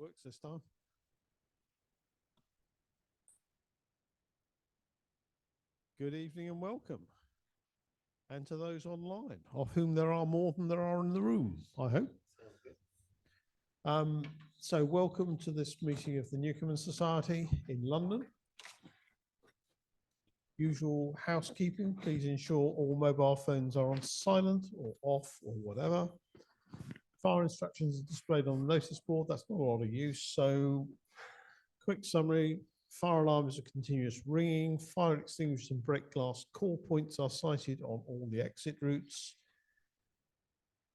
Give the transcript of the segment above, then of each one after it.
Works this time. Good evening and welcome. And to those online, of whom there are more than there are in the room, I hope. So welcome to this meeting of the Newcomen Society in London. Usual housekeeping, please ensure all mobile phones are on silent or off or whatever. Fire instructions are displayed on the notice board. That's not a lot of use. So quick summary, fire alarm is a continuous ringing. Fire extinguishers and break glass call points are sited on all the exit routes.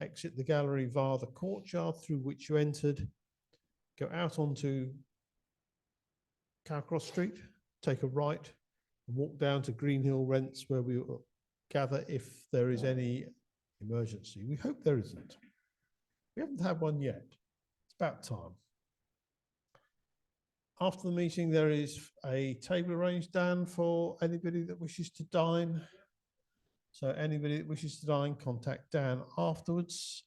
Exit the gallery via the courtyard through which you entered. Go out onto Cowcross Street, take a right, and walk down to Greenhill Rents, where we will gather if there is any emergency. We hope there isn't. We haven't had one yet. It's about time. After the meeting, there is a table arranged, Dan, for anybody that wishes to dine. So anybody that wishes to dine, contact Dan afterwards.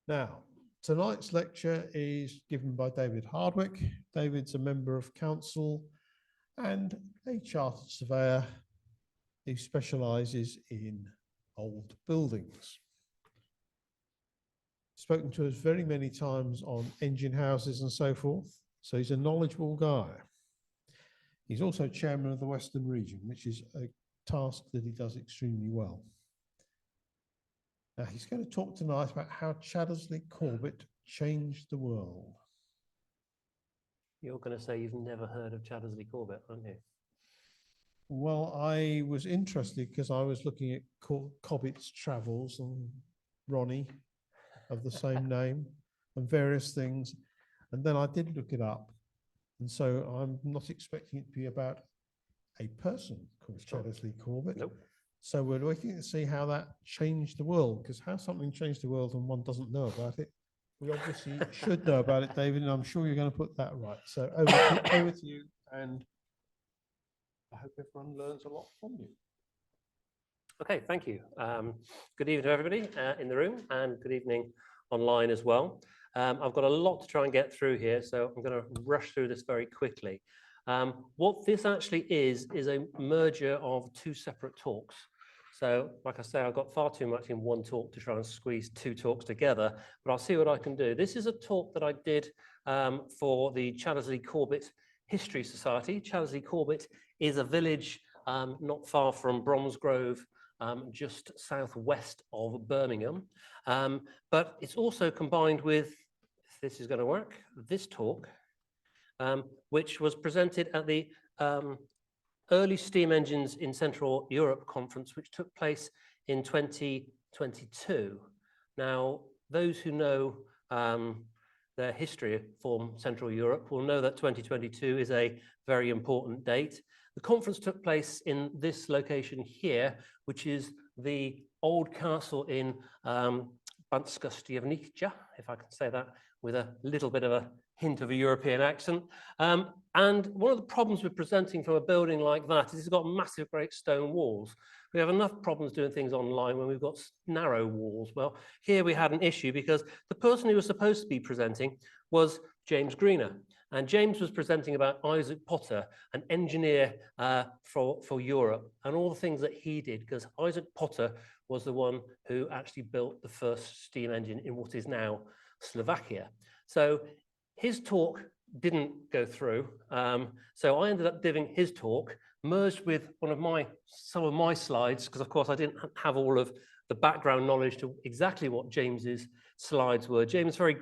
Now, tonight's lecture is given by David Hardwick. David's a member of council and a chartered surveyor who specialises in old buildings. Spoken to us very many times on engine houses and so forth. So he's a knowledgeable guy. He's also chairman of the Western Region, which is a task that he does extremely well. Now he's going to talk tonight about how Chaddesley Corbett changed the world. You're going to say you've never heard of Chaddesley Corbett, aren't you? Well, I was interested because I was looking at Cobbett's travels and Ronnie of the same name and various things. And then I did look it up. And so I'm not expecting it to be about a person called Chaddesley Corbett. Nope. So we're waiting to see how that changed the world, because how something changed the world and one doesn't know about it, we obviously should know about it, David, and I'm sure you're going to put that right. So over to you, and I hope everyone learns a lot from you. Okay, thank you. Good evening to everybody in the room, and good evening online as well. I've got a lot to try and get through here, so I'm going to rush through this very quickly. What this actually is a merger of two separate talks. So, like I say, I've got far too much in one talk to try and squeeze two talks together, but I'll see what I can do. This is a talk that I did for the Chaddesley Corbett History Society. Chaddesley Corbett is a village not far from Bromsgrove, just southwest of Birmingham. But it's also combined with, if this is going to work, this talk, which was presented at the Early Steam Engines in Central Europe conference, which took place in 2022. Now, those who know their history from Central Europe will know that 2022 is a very important date. The conference took place in this location here, which is the old castle in Banská Štiavnica, if I can say that with a little bit of a hint of a European accent. And one of the problems with presenting from a building like that is it's got massive, great stone walls. We have enough problems doing things online when we've got narrow walls. Well, here we had an issue because the person who was supposed to be presenting was James Greener. And James was presenting about Isaac Potter, an engineer for Europe, and all the things that he did, because Isaac Potter was the one who actually built the first steam engine in what is now Slovakia. So his talk didn't go through. So I ended up giving his talk, merged with some of my slides, because of course I didn't have all of the background knowledge to exactly what James's slides were. James very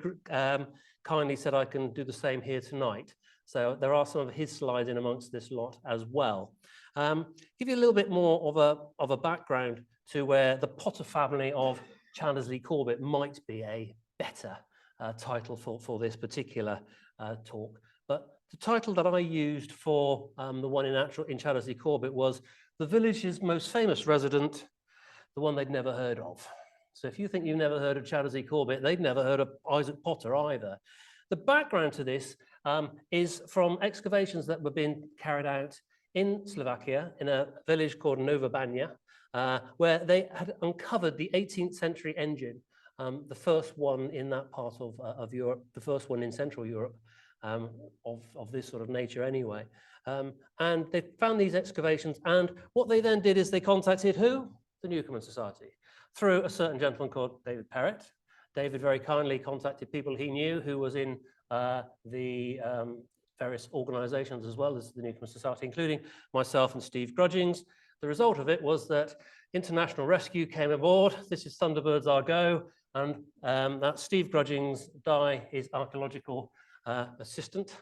kindly said I can do the same here tonight. So there are some of his slides in amongst this lot as well. Give you a little bit more of a background to where the Potter family of Chaddesley Corbett might be a better title for this particular talk. But the title that I used for the one in Chaddesley Corbett was the village's most famous resident, the one they'd never heard of. So if you think you've never heard of Chaddesley Corbett, they'd never heard of Isaac Potter either. The background to this is from excavations that were being carried out in Slovakia in a village called Nova Banja, where they had uncovered the 18th century engine the first one in that part of Europe, the first one in Central Europe of this sort of nature anyway. And they found these excavations, and what they then did is they contacted who? The Newcomen Society, through a certain gentleman called David Perrett. David very kindly contacted people he knew who was in the various organizations as well as the Newcomen Society, including myself and Steve Grudgings. The result of it was that International Rescue came aboard. This is Thunderbirds Our Go, and that's Steve Grudgings, his archaeological assistant.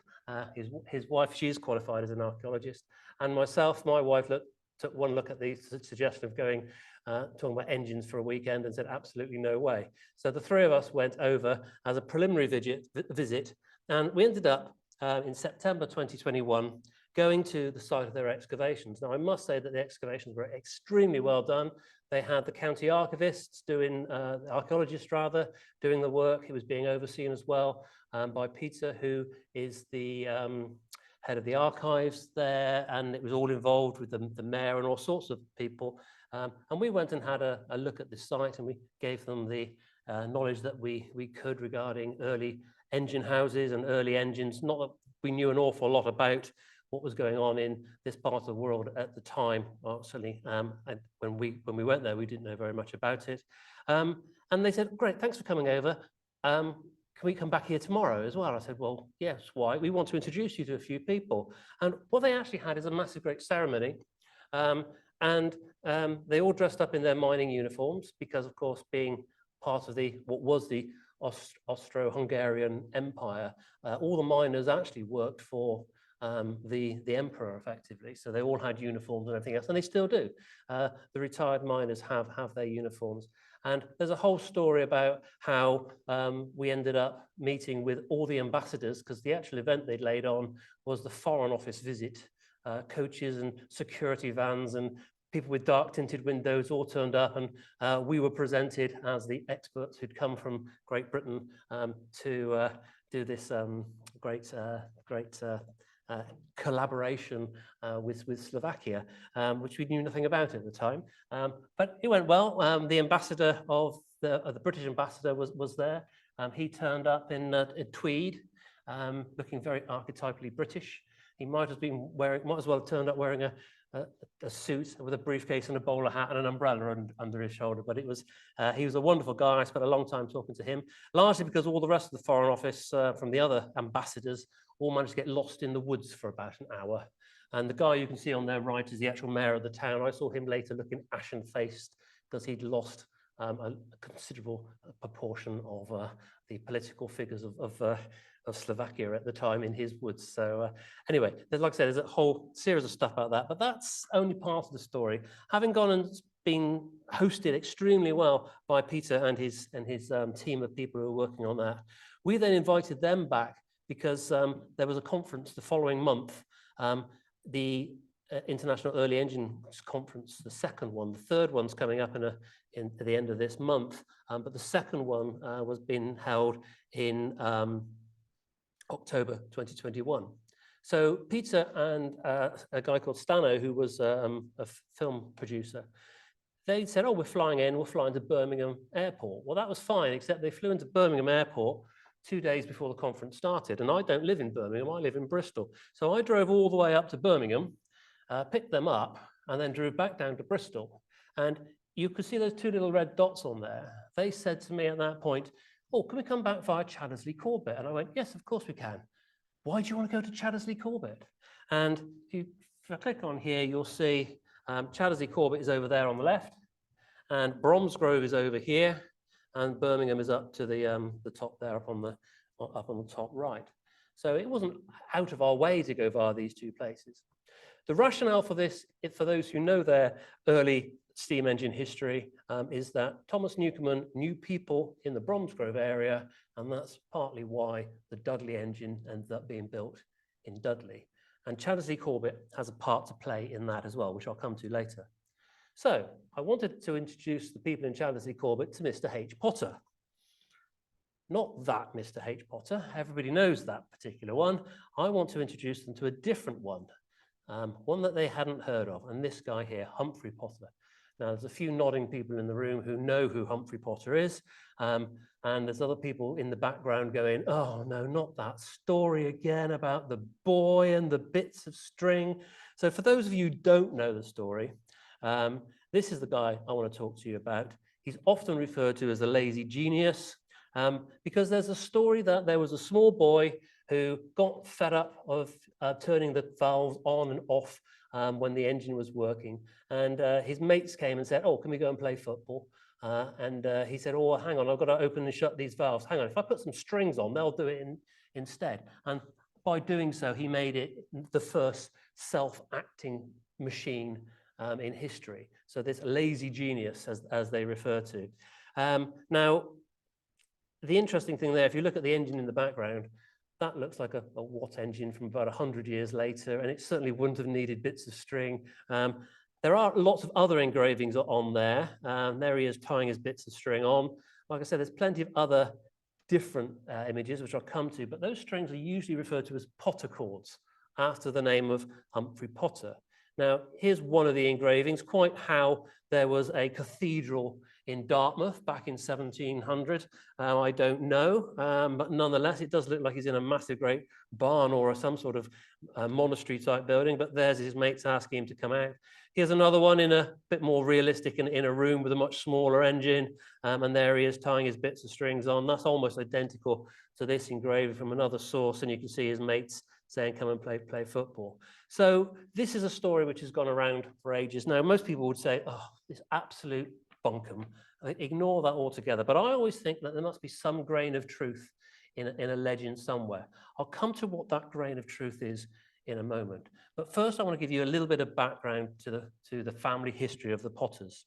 His wife, she is qualified as an archaeologist, and myself, my wife took one look at the suggestion of going talking about engines for a weekend and said absolutely no way. So the three of us went over as a preliminary visit, and we ended up in September 2021 going to the site of their excavations. Now I must say that the excavations were extremely well done. They had the county archivists doing, archaeologists rather, doing the work. It was being overseen as well by Peter, who is the head of the archives there, and it was all involved with the mayor and all sorts of people. And we went and had a look at the site, and we gave them the knowledge that we could regarding early engine houses and early engines. Not that we knew an awful lot about what was going on in this part of the world at the time. Well, certainly, when we went there, we didn't know very much about it. And they said, "Great, thanks for coming over. Can we come back here tomorrow as well?" I said, "Well, yes, why? We want to introduce you to a few people." And what they actually had is a massive great ceremony. They all dressed up in their mining uniforms because, of course, being part of what was the Austro-Hungarian Empire, all the miners actually worked for the emperor effectively. So they all had uniforms and everything else, and they still do. The retired miners have their uniforms. And there's a whole story about how we ended up meeting with all the ambassadors, because the actual event they'd laid on was the Foreign Office visit. Coaches and security vans and people with dark tinted windows all turned up, and we were presented as the experts who'd come from Great Britain to do this great collaboration with Slovakia, which we knew nothing about at the time. But it went well. The ambassador the British ambassador was there. He turned up in tweed, looking very archetypally British. He might as well have turned up wearing a suit with a briefcase and a bowler hat and an umbrella under his shoulder. But he was a wonderful guy. I spent a long time talking to him, largely because all the rest of the Foreign Office from the other ambassadors all managed to get lost in the woods for about an hour. And the guy you can see on their right is the actual mayor of the town. I saw him later looking ashen-faced because he'd lost a considerable proportion of the political figures of Slovakia at the time in his woods. So anyway, like I said, there's a whole series of stuff about that, but that's only part of the story. Having gone and been hosted extremely well by Peter and his team of people who were working on that, we then invited them back because there was a conference the following month, the International Early Engines Conference, the second one. The third one's coming up at the end of this month, but the second one was being held in October 2021. So Peter and a guy called Stano, who was a film producer, they said, "Oh, we're flying to Birmingham Airport." Well, that was fine, except they flew into Birmingham Airport 2 days before the conference started. And I don't live in Birmingham, I live in Bristol. So I drove all the way up to Birmingham, picked them up, and then drove back down to Bristol. And you could see those two little red dots on there. They said to me at that point, "Oh, can we come back via Chaddesley Corbett?" And I went, "Yes, of course we can." "Why do you want to go to Chaddesley Corbett?" And if I click on here, you'll see Chaddesley Corbett is over there on the left, and Bromsgrove is over here, and Birmingham is up to the top there, up on the top right. So it wasn't out of our way to go via these two places. The rationale for this, for those who know their early steam engine history, is that Thomas Newcomen knew people in the Bromsgrove area, and that's partly why the Dudley engine ended up being built in Dudley. And Chaddesley Corbett has a part to play in that as well, which I'll come to later. So I wanted to introduce the people in Chaddesley Corbett to Mr. H. Potter. Not that Mr. H. Potter, everybody knows that particular one. I want to introduce them to a different one, one that they hadn't heard of, and this guy here, Humphrey Potter. Now, there's a few nodding people in the room who know who Humphrey Potter is. And there's other people in the background going, oh, no, not that story again about the boy and the bits of string. So for those of you who don't know the story, this is the guy I want to talk to you about. He's often referred to as a lazy genius because there's a story that there was a small boy who got fed up of turning the valves on and off when the engine was working. And his mates came and said, oh, can we go and play football? He said, oh, hang on, I've got to open and shut these valves. Hang on, if I put some strings on, they'll do it instead. And by doing so, he made it the first self-acting machine in history. So this lazy genius, as they refer to. Now, the interesting thing there, if you look at the engine in the background, that looks like a Watt engine from about 100 years later, and it certainly wouldn't have needed bits of string. There are lots of other engravings on there. There he is tying his bits of string on. Like I said, there's plenty of other different images, which I'll come to, but those strings are usually referred to as Potter chords, after the name of Humphrey Potter. Now, here's one of the engravings, quite how there was a cathedral in Dartmouth back in 1700. I don't know, but nonetheless, it does look like he's in a massive great barn or some sort of monastery type building, but there's his mates asking him to come out. Here's another one in a bit more realistic in a room with a much smaller engine, and there he is tying his bits of strings on. That's almost identical to this engraving from another source, and you can see his mates saying, come and play football. So this is a story which has gone around for ages. Now, most people would say, oh, this absolute bunkum. Ignore that altogether. But I always think that there must be some grain of truth in a legend somewhere. I'll come to what that grain of truth is in a moment. But first, I want to give you a little bit of background to the family history of the Potters.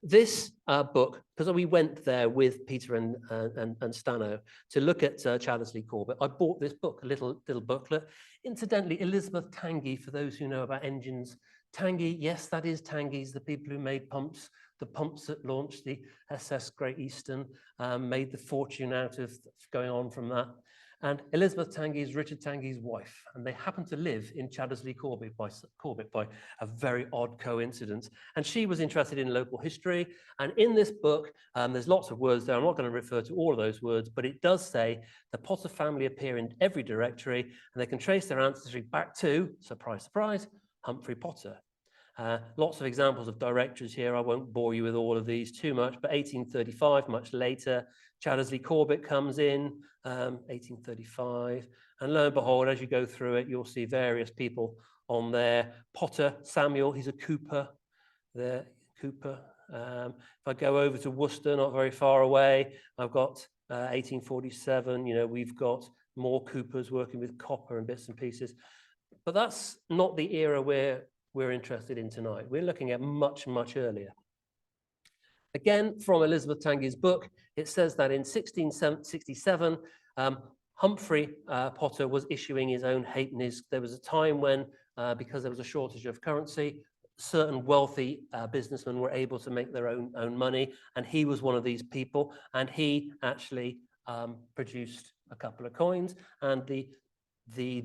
This book, because we went there with Peter and Stano to look at Chaddesley Corbett, I bought this book, a little booklet. Incidentally, Elizabeth Tangey, for those who know about engines. Tangey, yes, that is Tangey's, the people who made pumps, the pumps that launched the SS Great Eastern, made the fortune out of going on from that. And Elizabeth Tangey is Richard Tangey's wife, and they happen to live in Chaddesley Corbett by a very odd coincidence. And she was interested in local history. And in this book, there's lots of words there. I'm not going to refer to all of those words, but it does say the Potter family appear in every directory, and they can trace their ancestry back to, surprise, surprise, Humphrey Potter. Lots of examples of directories here. I won't bore you with all of these too much, but 1835, much later, Chaddesley Corbett comes in, 1835. And lo and behold, as you go through it, you'll see various people on there. Potter, Samuel, he's a cooper there, cooper. If I go over to Worcester, not very far away, I've got 1847, we've got more coopers working with copper and bits and pieces. But that's not the era we're interested in tonight. We're looking at much, much earlier. Again, from Elizabeth Tangey's book, it says that in 1667, Humphrey Potter was issuing his own halfpennies. There was a time when, because there was a shortage of currency, certain wealthy businessmen were able to make their own money, and he was one of these people, and he actually produced a couple of coins, and the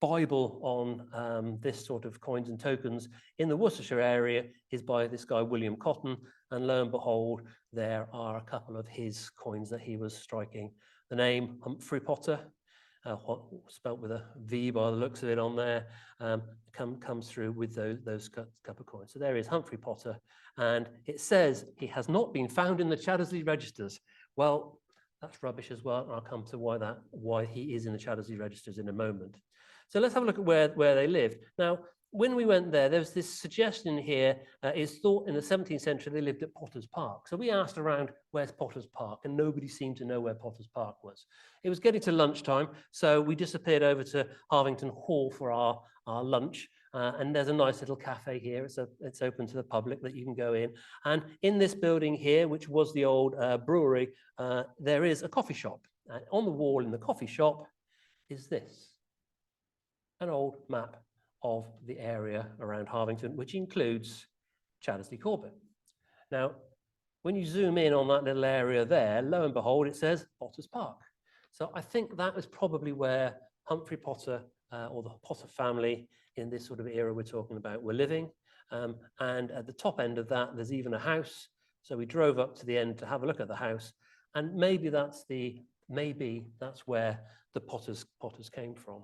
Bible on this sort of coins and tokens in the Worcestershire area is by this guy, William Cotton, and lo and behold, there are a couple of his coins that he was striking. The name Humphrey Potter, spelt with a V by the looks of it on there, comes through with those couple of coins. So there is Humphrey Potter, and it says he has not been found in the Chaddesley registers. Well, that's rubbish as well, and I'll come to why he is in the Chaddesley registers in a moment. So let's have a look at where they lived. Now, when we went there was this suggestion here, is thought in the 17th century they lived at Potter's Park. So we asked around, where's Potter's Park? And nobody seemed to know where Potter's Park was. It was getting to lunchtime, so we disappeared over to Harvington Hall for our lunch. And there's a nice little cafe here. It's open to the public that you can go in. And in this building here, which was the old brewery, there is a coffee shop. And on the wall in the coffee shop is this, an old map of the area around Harvington, which includes Chaddesley Corbett. Now, when you zoom in on that little area there, lo and behold, it says Potter's Park. So I think that is probably where Humphrey Potter or the Potter family in this sort of era we're talking about were living. And at the top end of that, there's even a house. So we drove up to the end to have a look at the house, and maybe that's where the potters came from.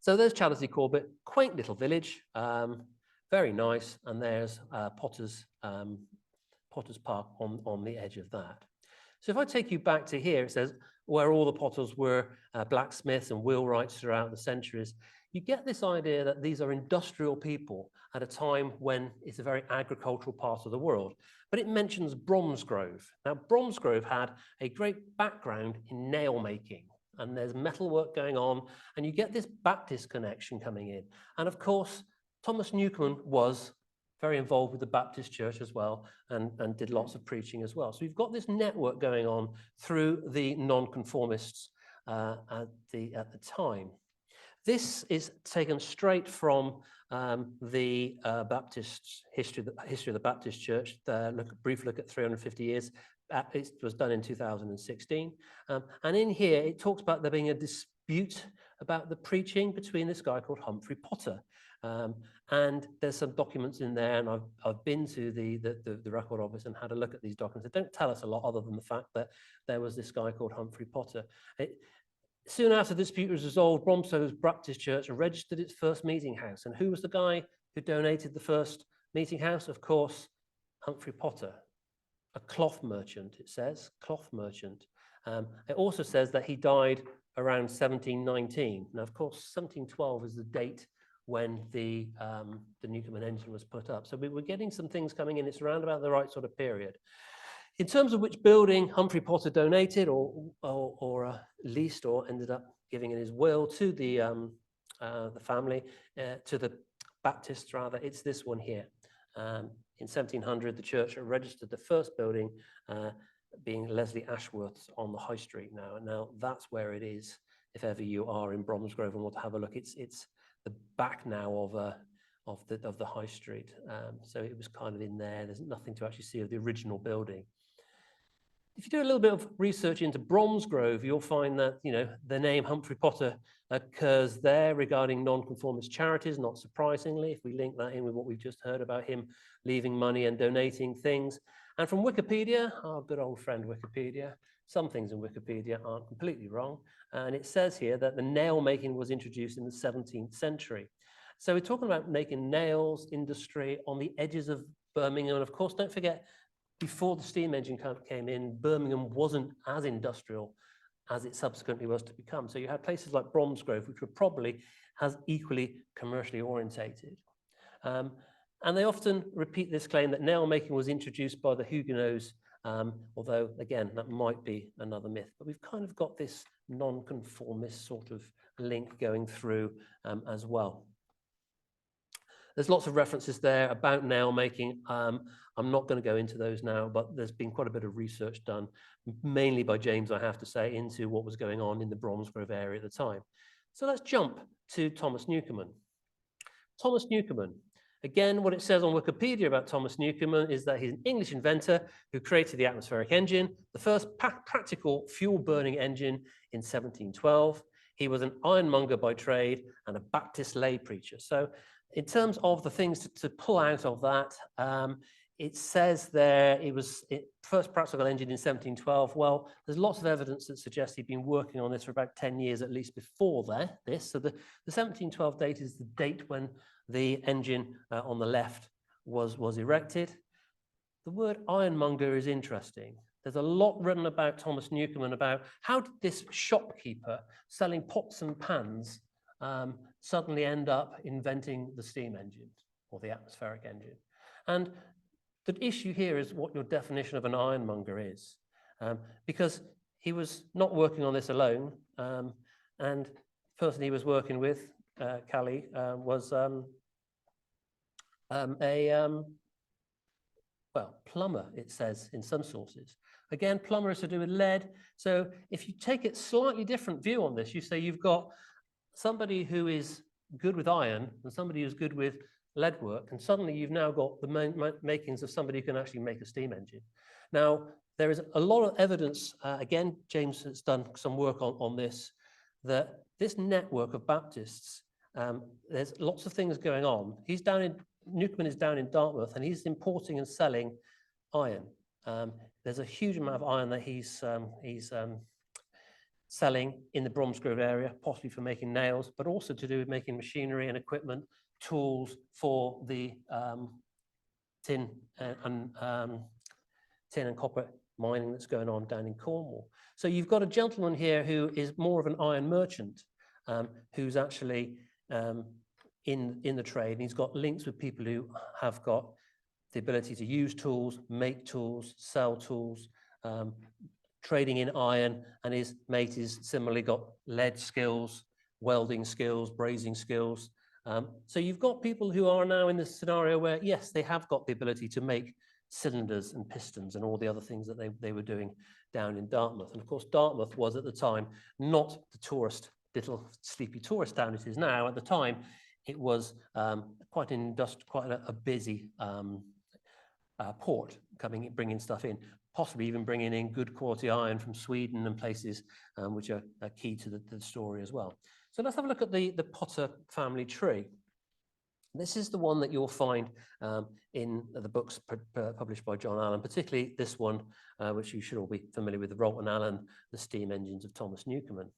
So there's Chaddersey Corbett, quaint little village, very nice, and there's Potters Park on the edge of that. So if I take you back to here, it says where all the potters were blacksmiths and wheelwrights throughout the centuries. You get this idea that these are industrial people at a time when it's a very agricultural part of the world. But it mentions Bromsgrove. Now, Bromsgrove had a great background in nail making, and there's metalwork going on, and you get this Baptist connection coming in. And of course, Thomas Newcomen was very involved with the Baptist church as well, and did lots of preaching as well. So we've got this network going on through the nonconformists at the time. This is taken straight from the Baptist history of the Baptist church. Brief look at 350 years. It was done in 2016. And in here, it talks about there being a dispute about the preaching between this guy called Humphrey Potter. And there's some documents in there, and I've been to the record office and had a look at these documents. They don't tell us a lot other than the fact that there was this guy called Humphrey Potter. Soon after the dispute was resolved, Bromsgrove Baptist Church registered its first meeting house. And who was the guy who donated the first meeting house? Of course, Humphrey Potter, a cloth merchant, it says, cloth merchant. It also says that he died around 1719. Now, of course, 1712 is the date when the Newcomen engine was put up. So we're getting some things coming in. It's around about the right sort of period. In terms of which building Humphrey Potter donated or leased or ended up giving in his will to the family, to the Baptists rather, it's this one here. In 1700, the church registered the first building being Leslie Ashworth's on the High Street now. And now that's where it is if ever you are in Bromsgrove and want to have a look. It's the back now of the High Street. So it was kind of in there. There's nothing to actually see of the original building. If you do a little bit of research into Bromsgrove, you'll find that, you know, the name Humphrey Potter occurs there regarding nonconformist charities, not surprisingly, if we link that in with what we've just heard about him leaving money and donating things. And from Wikipedia, our good old friend Wikipedia, some things in Wikipedia aren't completely wrong. And it says here that the nail making was introduced in the 17th century. So we're talking about making nails industry on the edges of Birmingham. And of course, don't forget, before the steam engine came in, Birmingham wasn't as industrial as it subsequently was to become. So you had places like Bromsgrove, which were probably as equally commercially orientated. And they often repeat this claim that nail making was introduced by the Huguenots, although, again, that might be another myth. But we've kind of got this nonconformist sort of link going through as well. There's lots of references there about nail making. I'm not going to go into those now, but there's been quite a bit of research done, mainly by James, I have to say, into what was going on in the Bromsgrove area at the time. So let's jump to Thomas Newcomen. Thomas Newcomen. Again, what it says on Wikipedia about Thomas Newcomen is that he's an English inventor who created the atmospheric engine, the first practical fuel-burning engine in 1712. He was an ironmonger by trade and a Baptist lay preacher. So in terms of the things to pull out of that, it says there it was first practical engine in 1712. Well, there's lots of evidence that suggests he'd been working on this for about 10 years at least before this. So the 1712 date is the date when the engine on the left was erected. The word ironmonger is interesting. There's a lot written about Thomas Newcomen about how did this shopkeeper selling pots and pans suddenly end up inventing the steam engine or the atmospheric engine. And the issue here is what your definition of an ironmonger is, because he was not working on this alone, and the person he was working with, Callie, was well, plumber, it says in some sources. Again, plumber is to do with lead. So if you take a slightly different view on this, you say you've got somebody who is good with iron and somebody who's good with lead work, and suddenly you've now got the makings of somebody who can actually make a steam engine. Now, there is a lot of evidence, again, James has done some work on this, that this network of Baptists there's lots of things going on. Newcomen is down in Dartmouth, and he's importing and selling iron. There's a huge amount of iron that he's selling in the Bromsgrove area, possibly for making nails, but also to do with making machinery and equipment, tools for the tin and copper mining that's going on down in Cornwall. So you've got a gentleman here who is more of an iron merchant, who's actually in the trade, and he's got links with people who have got the ability to use tools, make tools, sell tools, trading in iron, and his mate is similarly got lead skills, welding skills, brazing skills. So you've got people who are now in this scenario where, yes, they have got the ability to make cylinders and pistons and all the other things that they were doing down in Dartmouth. And of course, Dartmouth was at the time not the little sleepy tourist town it is now. At the time, it was quite a busy port bringing stuff in, possibly even bringing in good quality iron from Sweden and places which are key to the story as well. So let's have a look at the Potter family tree. This is the one that you'll find in the books published by John Allen, particularly this one, which you should all be familiar with, the Rolton Allen, the steam engines of Thomas Newcomen.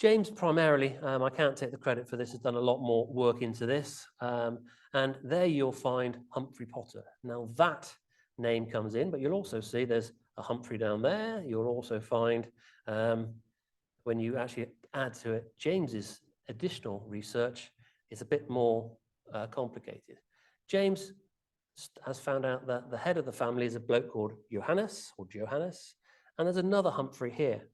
James primarily, I can't take the credit for this, has done a lot more work into this. And there you'll find Humphrey Potter. Now that name comes in, but you'll also see there's a Humphrey down there. You'll also find, when you actually add to it James's additional research, it's a bit more complicated. James has found out that the head of the family is a bloke called Johannes, and there's another Humphrey here.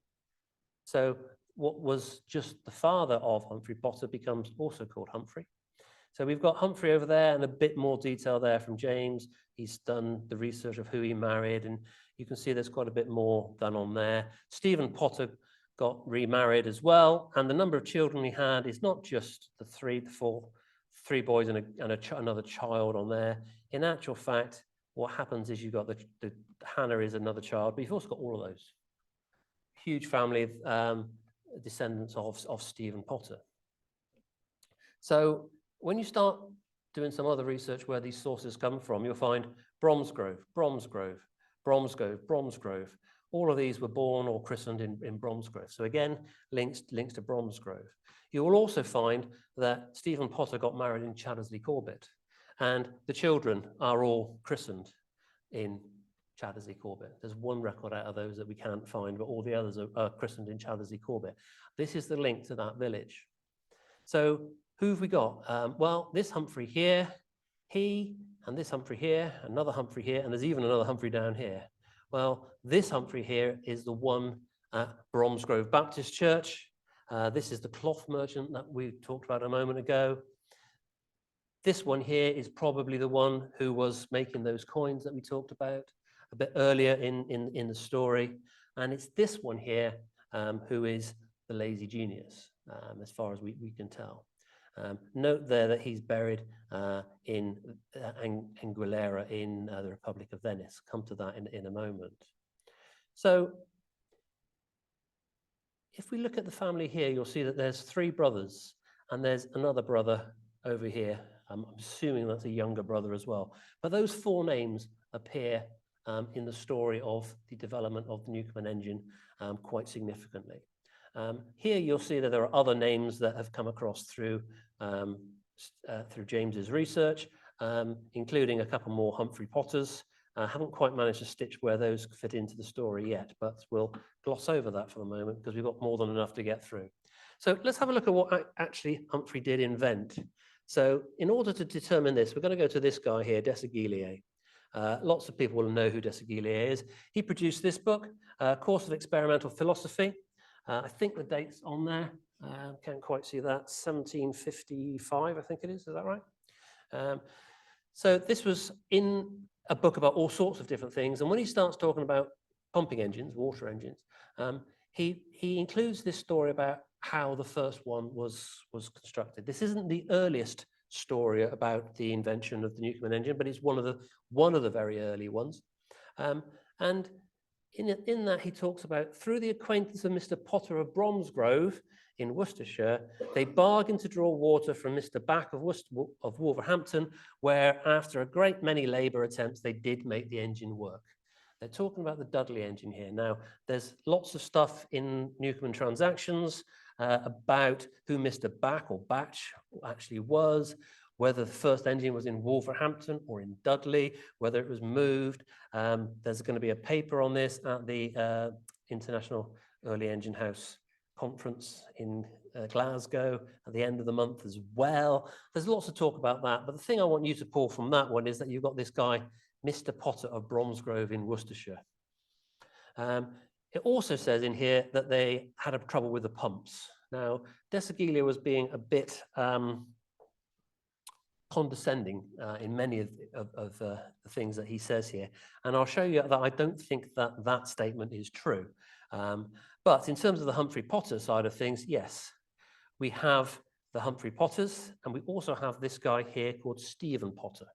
So what was just the father of Humphrey Potter becomes also called Humphrey. So we've got Humphrey over there and a bit more detail there from James. He's done the research of who he married, and you can see there's quite a bit more done on there. Stephen Potter got remarried as well, and the number of children he had is not just the three boys and another child on there. In actual fact, what happens is you've got the Hannah is another child, but you've also got all of those. Huge family of descendants of Stephen Potter. So when you start doing some other research where these sources come from, you'll find Bromsgrove. All of these were born or christened in Bromsgrove. So again, links to Bromsgrove. You will also find that Stephen Potter got married in Chaddesley Corbett, and the children are all christened in Chaddesley Corbett. There's one record out of those that we can't find, but all the others are christened in Chaddesley Corbett. This is the link to that village. So who have we got? Well, this Humphrey here, and this Humphrey here, another Humphrey here, and there's even another Humphrey down here. Well, this Humphrey here is the one at Bromsgrove Baptist Church. This is the cloth merchant that we talked about a moment ago. This one here is probably the one who was making those coins that we talked about a bit earlier in the story. And it's this one here who is the lazy genius, as far as we can tell. Note there that he's buried in Anguillara in the Republic of Venice. Come to that in a moment. So if we look at the family here, you'll see that there's three brothers, and there's another brother over here. I'm assuming that's a younger brother as well. But those four names appear in the story of the development of the Newcomen engine quite significantly. Here you'll see that there are other names that have come across through James's research, including a couple more Humphrey Potters. I haven't quite managed to stitch where those fit into the story yet, but we'll gloss over that for the moment because we've got more than enough to get through. So let's have a look at what actually Humphrey did invent. So in order to determine this, we're going to go to this guy here, Desaguliers. Lots of people will know who Desaguliers is. He produced this book, Course of Experimental Philosophy. I think the date's on there. Can't quite see that. 1755, I think it is. Is that right? So this was in a book about all sorts of different things. And when he starts talking about pumping engines, water engines, he includes this story about how the first one was constructed. This isn't the earliest story about the invention of the Newcomen engine, but it's one of the very early ones. And in that he talks about, through the acquaintance of Mr. Potter of Bromsgrove in Worcestershire. They bargained to draw water from Mr. Back of Wolverhampton, where after a great many labour attempts, they did make the engine work. They're talking about the Dudley engine here. Now, there's lots of stuff in Newcomen Transactions about who Mr. Back or Batch actually was, whether the first engine was in Wolverhampton or in Dudley, whether it was moved. There's going to be a paper on this at the International Early Engine House Conference in Glasgow at the end of the month as well. There's lots to talk about that, but the thing I want you to pull from that one is that you've got this guy, Mr. Potter of Bromsgrove in Worcestershire. It also says in here that they had a trouble with the pumps. Now, Desaguilia was being a bit condescending in many of the things that he says here. And I'll show you that I don't think that that statement is true. But in terms of the Humphrey Potter side of things, yes, we have the Humphrey Potters, and we also have this guy here called Stephen Potter.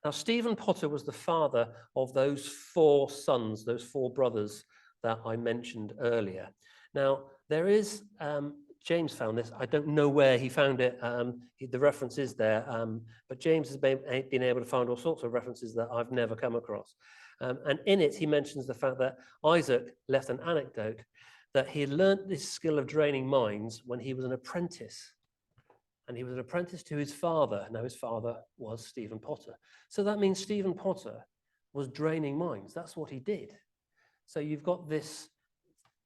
Now, Stephen Potter was the father of those 4 sons, those 4 brothers that I mentioned earlier. Now, there is, James found this, I don't know where he found it, the reference is there, but James has been able to find all sorts of references that I've never come across. And in it, he mentions the fact that Isaac left an anecdote that he had learnt this skill of draining mines when he was an apprentice. And he was an apprentice to his father. Now, his father was Stephen Potter. So that means Stephen Potter was draining mines. That's what he did. So you've got this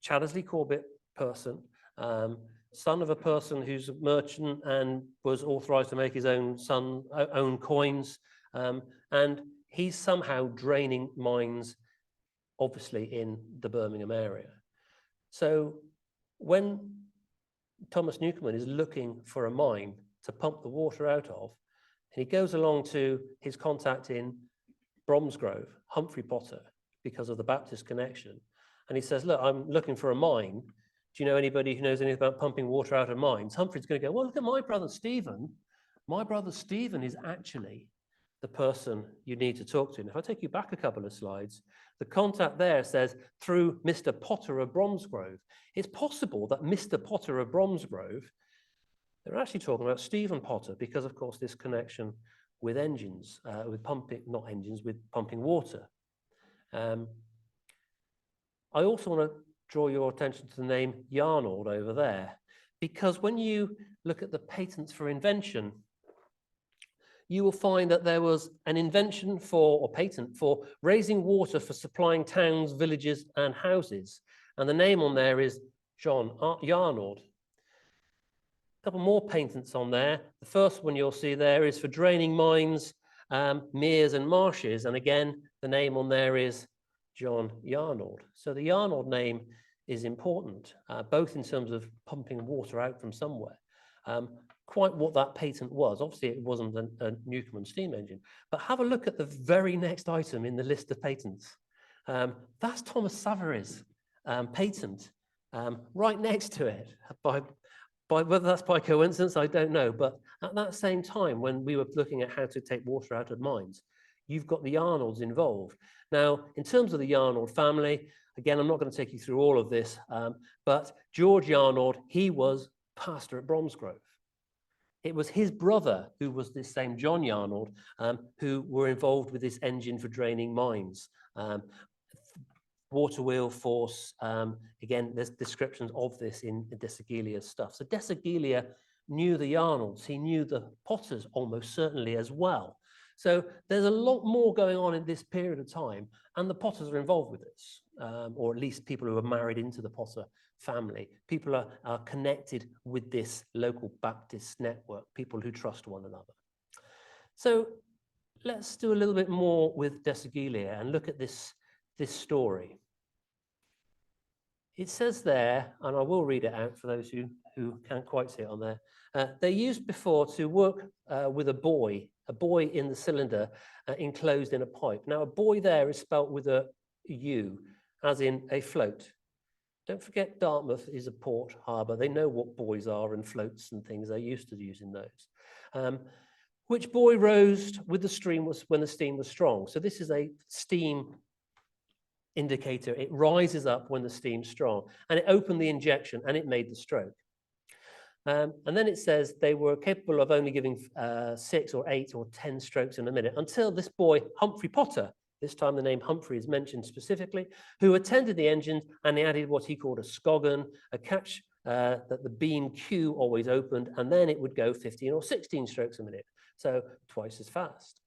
Chattersley Corbett person, son of a person who's a merchant and was authorized to make his own coins. And he's somehow draining mines, obviously in the Birmingham area. So when Thomas Newcomen is looking for a mine to pump the water out of, and he goes along to his contact in Bromsgrove, Humphrey Potter, because of the Baptist connection. And he says, look, I'm looking for a mine. Do you know anybody who knows anything about pumping water out of mines? Humphrey's going to go, well, look at my brother Stephen. My brother Stephen is actually the person you need to talk to. And if I take you back a couple of slides, the contact there says through Mr. Potter of Bromsgrove. It's possible that Mr. Potter of Bromsgrove, they're actually talking about Stephen Potter because, of course, this connection with engines, with pumping, not engines, with pumping water. I also want to draw your attention to the name Yarnald over there, because when you look at the patents for invention, you will find that there was an invention for, or patent for, raising water for supplying towns, villages, and houses. And the name on there is John Yarnald. A couple more patents on there. The first one you'll see there is for draining mines, meres, and marshes. And again, the name on there is John Yarnald. So the Yarnald name is important, both in terms of pumping water out from somewhere. Quite what that patent was. Obviously, it wasn't a Newcomen steam engine, but have a look at the very next item in the list of patents. That's Thomas Savary's patent right next to it. By whether that's by coincidence, I don't know, but at that same time, when we were looking at how to take water out of mines, you've got the Yarnalds involved. Now, in terms of the Yarnald family, again, I'm not going to take you through all of this, but George Yarnald, he was pastor at Bromsgrove. It was his brother, who was this same John Yarnald, who were involved with this engine for draining mines. Water wheel force, again, there's descriptions of this in Desaguilia's stuff. So Desaguilia knew the Yarnalds, he knew the Potters almost certainly as well. So there's a lot more going on in this period of time, and the Potters are involved with this, or at least people who are married into the Potter family. People are connected with this local Baptist network, people who trust one another. So let's do a little bit more with Desaguilia and look at this story. It says there, and I will read it out for those who can't quite see it on there, they used before to work with a buoy in the cylinder enclosed in a pipe. Now, a buoy there is spelt with a U, as in a float. Don't forget Dartmouth is a port harbour. They know what buoys are and floats and things. They're used to using those. Which buoy rose with the stream when the steam was strong. So this is a steam indicator. It rises up when the steam's strong. And it opened the injection and it made the stroke. And then it says they were capable of only giving 6 or 8 or 10 strokes in a minute until this boy, Humphrey Potter, this time the name Humphrey is mentioned specifically, who attended the engines, and he added what he called a scoggin, a catch that the beam Q always opened, and then it would go 15 or 16 strokes a minute, so twice as fast.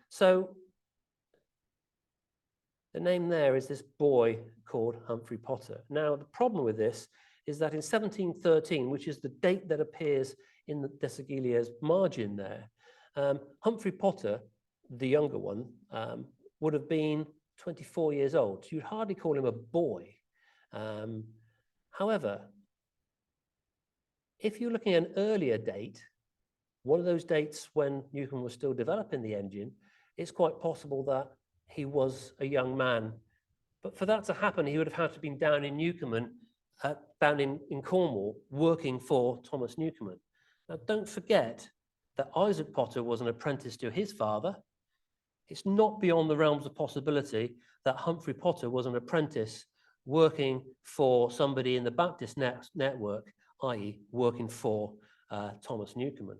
So the name there is this boy called Humphrey Potter. Now, the problem with this is that in 1713, which is the date that appears in the Desaguliers margin there, Humphrey Potter, the younger one, would have been 24 years old. So you'd hardly call him a boy. However, if you're looking at an earlier date, one of those dates when Newcomen was still developing the engine, it's quite possible that he was a young man. But for that to happen, he would have had to have been down in Newcomen, down in Cornwall, working for Thomas Newcomen. Now, don't forget that Isaac Potter was an apprentice to his father. It's not beyond the realms of possibility that Humphrey Potter was an apprentice working for somebody in the Baptist network, i.e. working for Thomas Newcomen.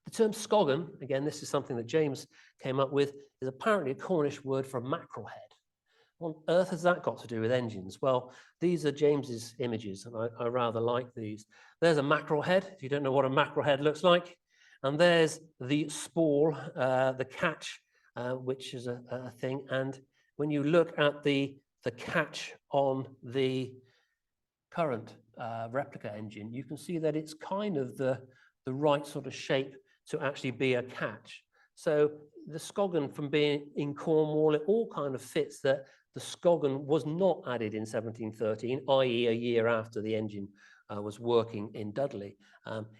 The term scoggin, again, this is something that James came up with, is apparently a Cornish word for a mackerel head. What on earth has that got to do with engines? Well, these are James's images, and I rather like these. There's a mackerel head, if you don't know what a mackerel head looks like. And there's the spool, the catch, which is a thing. And when you look at the catch on the current replica engine, you can see that it's kind of the right sort of shape to actually be a catch. So the scoggin, from being in Cornwall, it all kind of fits that the scoggin was not added in 1713, i.e. a year after the engine was working in Dudley.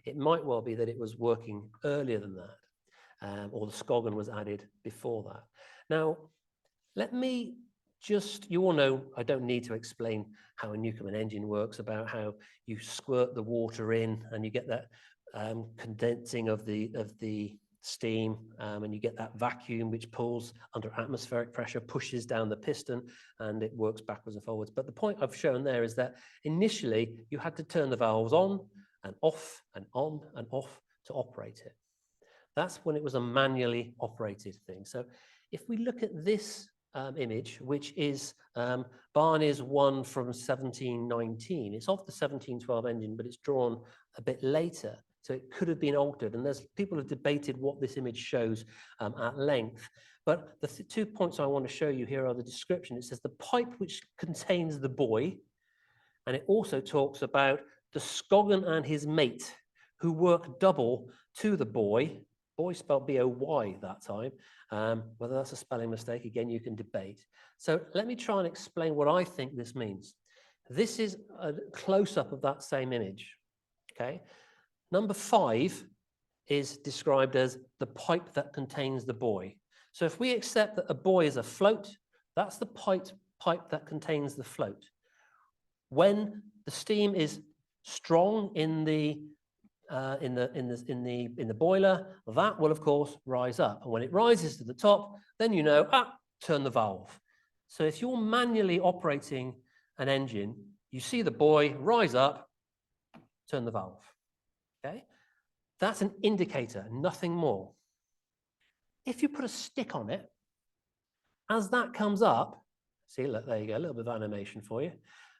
It might well be that it was working earlier than that, or the scoggin was added before that. Now, let me just, you all know, I don't need to explain how a Newcomen engine works, about how you squirt the water in and you get that condensing of the steam, and you get that vacuum which pulls under atmospheric pressure, pushes down the piston, and it works backwards and forwards. But the point I've shown there is that initially you had to turn the valves on and off and on and off to operate it. That's when it was a manually operated thing. So if we look at this image, which is Barney's one from 1719, it's of the 1712 engine, but it's drawn a bit later. So it could have been altered, and there's people have debated what this image shows at length. But the 2 points I want to show you here are the description. It says the pipe which contains the boy, and it also talks about the scoggin and his mate, who work double to the boy. Boy spelled B-O-Y that time. Whether that's a spelling mistake, again, you can debate. So let me try and explain what I think this means. This is a close-up of that same image, okay? Number 5 is described as the pipe that contains the boy. So if we accept that a boy is a float, that's the pipe that contains the float. When the steam is strong in the boiler, that will of course rise up. And when it rises to the top, then you know, turn the valve. So if you're manually operating an engine, you see the buoy rise up, turn the valve. Okay, that's an indicator, nothing more. If you put a stick on it, as that comes up, see, look, there you go, a little bit of animation for you.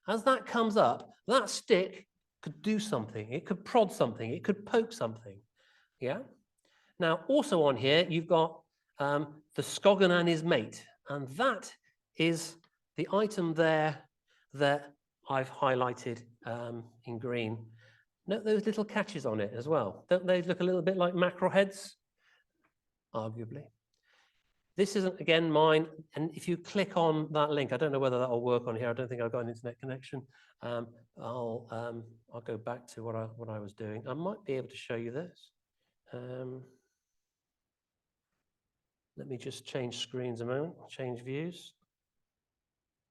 As that comes up, that stick could do something. It could prod something. It could poke something. Yeah. Now, also on here, you've got the scoggin and his mate, and that is the item there that I've highlighted in green. Note those little catches on it as well. Don't they look a little bit like mackerel heads? Arguably. This isn't, again, mine. And if you click on that link, I don't know whether that will work on here. I don't think I've got an internet connection. I'll go back to what I was doing. I might be able to show you this. Let me just change screens a moment, change views.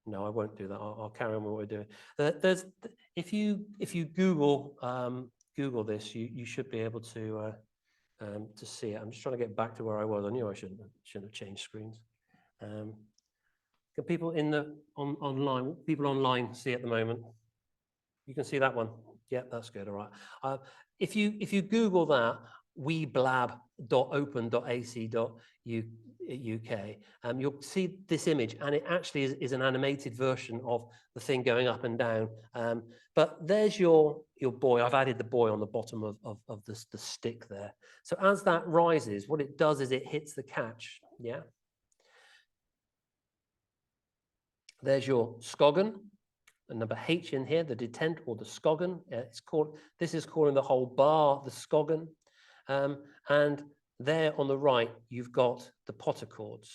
No, I won't do that. I'll carry on with what we're doing. If you Google this, you should be able to see it. I'm just trying to get back to where I was. I knew I shouldn't have changed screens. Can people online see at the moment? You can see that one. Yep, that's good. All right. If you Google that, weblab.open.ac.uk, you'll see this image, and it actually is an animated version of the thing going up and down. But there's your buoy. I've added the buoy on the bottom of the stick there. So as that rises, what it does is it hits the catch. Yeah. There's your scoggin. The number H in here, the detent or the scoggin. This is calling the whole bar the scoggin. And there on the right, you've got the potocords.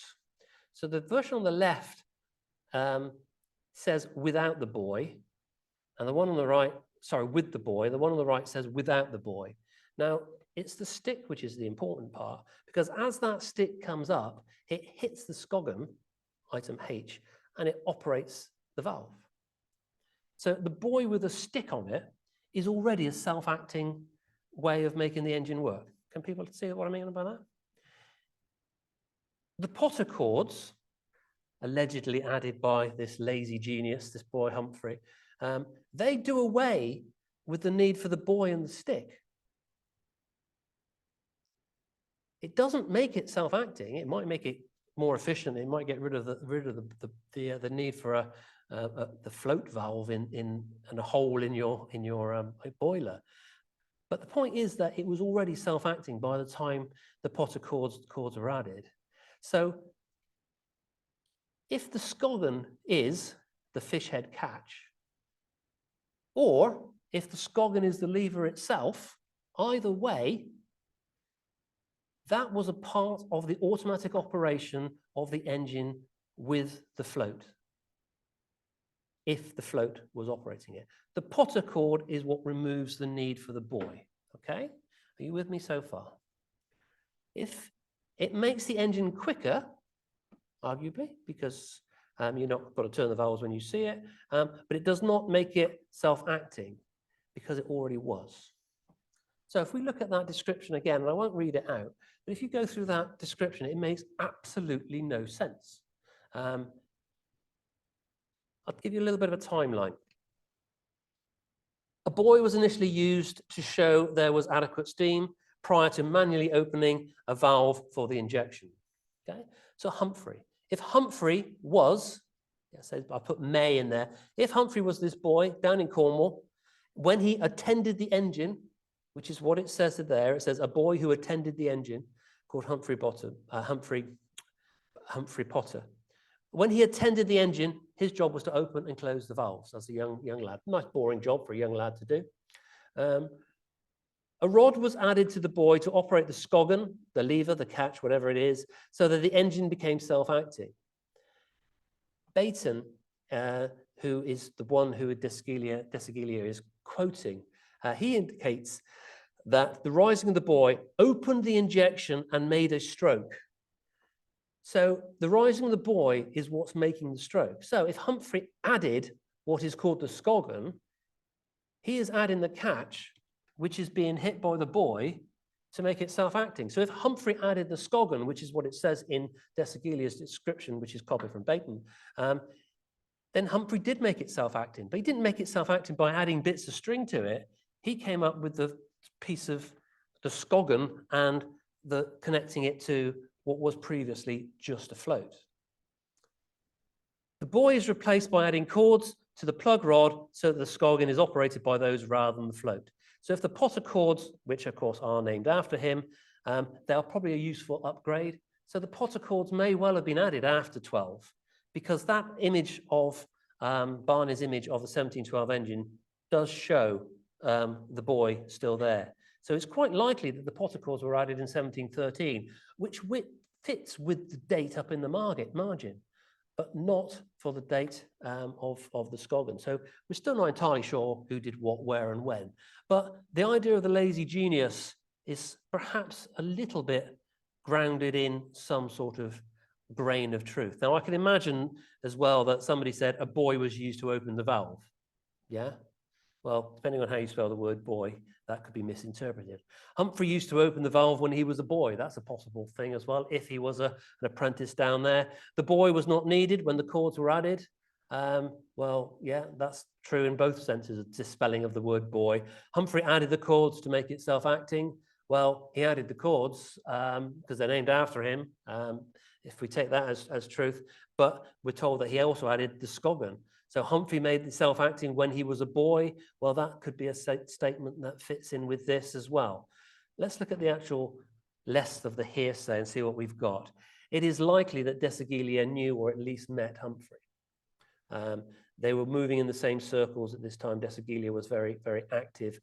So the version on the left says without the buoy, and the one on the right, sorry, with the buoy. The one on the right says without the buoy. Now, it's the stick which is the important part, because as that stick comes up, it hits the scoggin, item H, and it operates the valve. So the buoy with a stick on it is already a self-acting way of making the engine work. Can people see what I mean about that? The potocords, allegedly added by this lazy genius, this boy Humphrey, they do away with the need for the buoy and the stick. It doesn't make it self-acting. It might make it more efficient. It might get rid of the need for the float valve and a hole in your boiler. But the point is that it was already self-acting by the time the potocords were added. So if the scoggin is the fish head catch, or if the scoggin is the lever itself, either way, that was a part of the automatic operation of the engine with the float, if the float was operating it. The potocord is what removes the need for the buoy, okay? Are you with me so far? If it makes the engine quicker, arguably, because you're not got to turn the valves when you see it, but it does not make it self-acting because it already was. So if we look at that description again, and I won't read it out, but if you go through that description, it makes absolutely no sense. I'll give you a little bit of a timeline. A buoy was initially used to show there was adequate steam prior to manually opening a valve for the injection. Okay, so Humphrey. If Humphrey was, I put May in there, if Humphrey was this boy down in Cornwall, when he attended the engine, which is what it says there, it says a boy who attended the engine called Humphrey Potter. When he attended the engine, his job was to open and close the valves as a young lad. Nice boring job for a young lad to do. A rod was added to the buoy to operate the scoggin, the lever, the catch, whatever it is, so that the engine became self-acting. Baton, who is the one who Desaguliers is quoting, he indicates that the rising of the buoy opened the injection and made a stroke. So the rising of the buoy is what's making the stroke. So if Humphrey added what is called the scoggin, he is adding the catch, which is being hit by the buoy to make it self-acting. So if Humphrey added the scoggin, which is what it says in Desaguliers' description, which is copied from Baton, then Humphrey did make it self-acting, but he didn't make it self-acting by adding bits of string to it. He came up with the piece of the scoggin and connecting it to what was previously just a float. The buoy is replaced by adding cords to the plug rod so that the scoggin is operated by those rather than the float. So if the potocords, which of course are named after him, they are probably a useful upgrade. So the potocords may well have been added after 12, because that image of Barney's image of the 1712 engine does show the buoy still there. So it's quite likely that the potocords were added in 1713, which fits with the date up in the margin, but not for the date of the scoggin. So we're still not entirely sure who did what, where, and when. But the idea of the lazy genius is perhaps a little bit grounded in some sort of grain of truth. Now, I can imagine as well that somebody said a buoy was used to open the valve. Yeah? Well, depending on how you spell the word boy, that could be misinterpreted. Humphrey used to open the valve when he was a boy. That's a possible thing as well, if he was an apprentice down there. The buoy was not needed when the cords were added. Well, yeah, that's true in both senses, a dispelling of the word boy. Humphrey added the chords to make it self-acting. Well, he added the chords because they're named after him, if we take that as truth. But we're told that he also added the scoggin. So Humphrey made the self-acting when he was a boy. Well, that could be a statement that fits in with this as well. Let's look at the actual list of the hearsay and see what we've got. It is likely that Desaguliers knew or at least met Humphrey. They were moving in the same circles at this time. Desaguliers was very, very active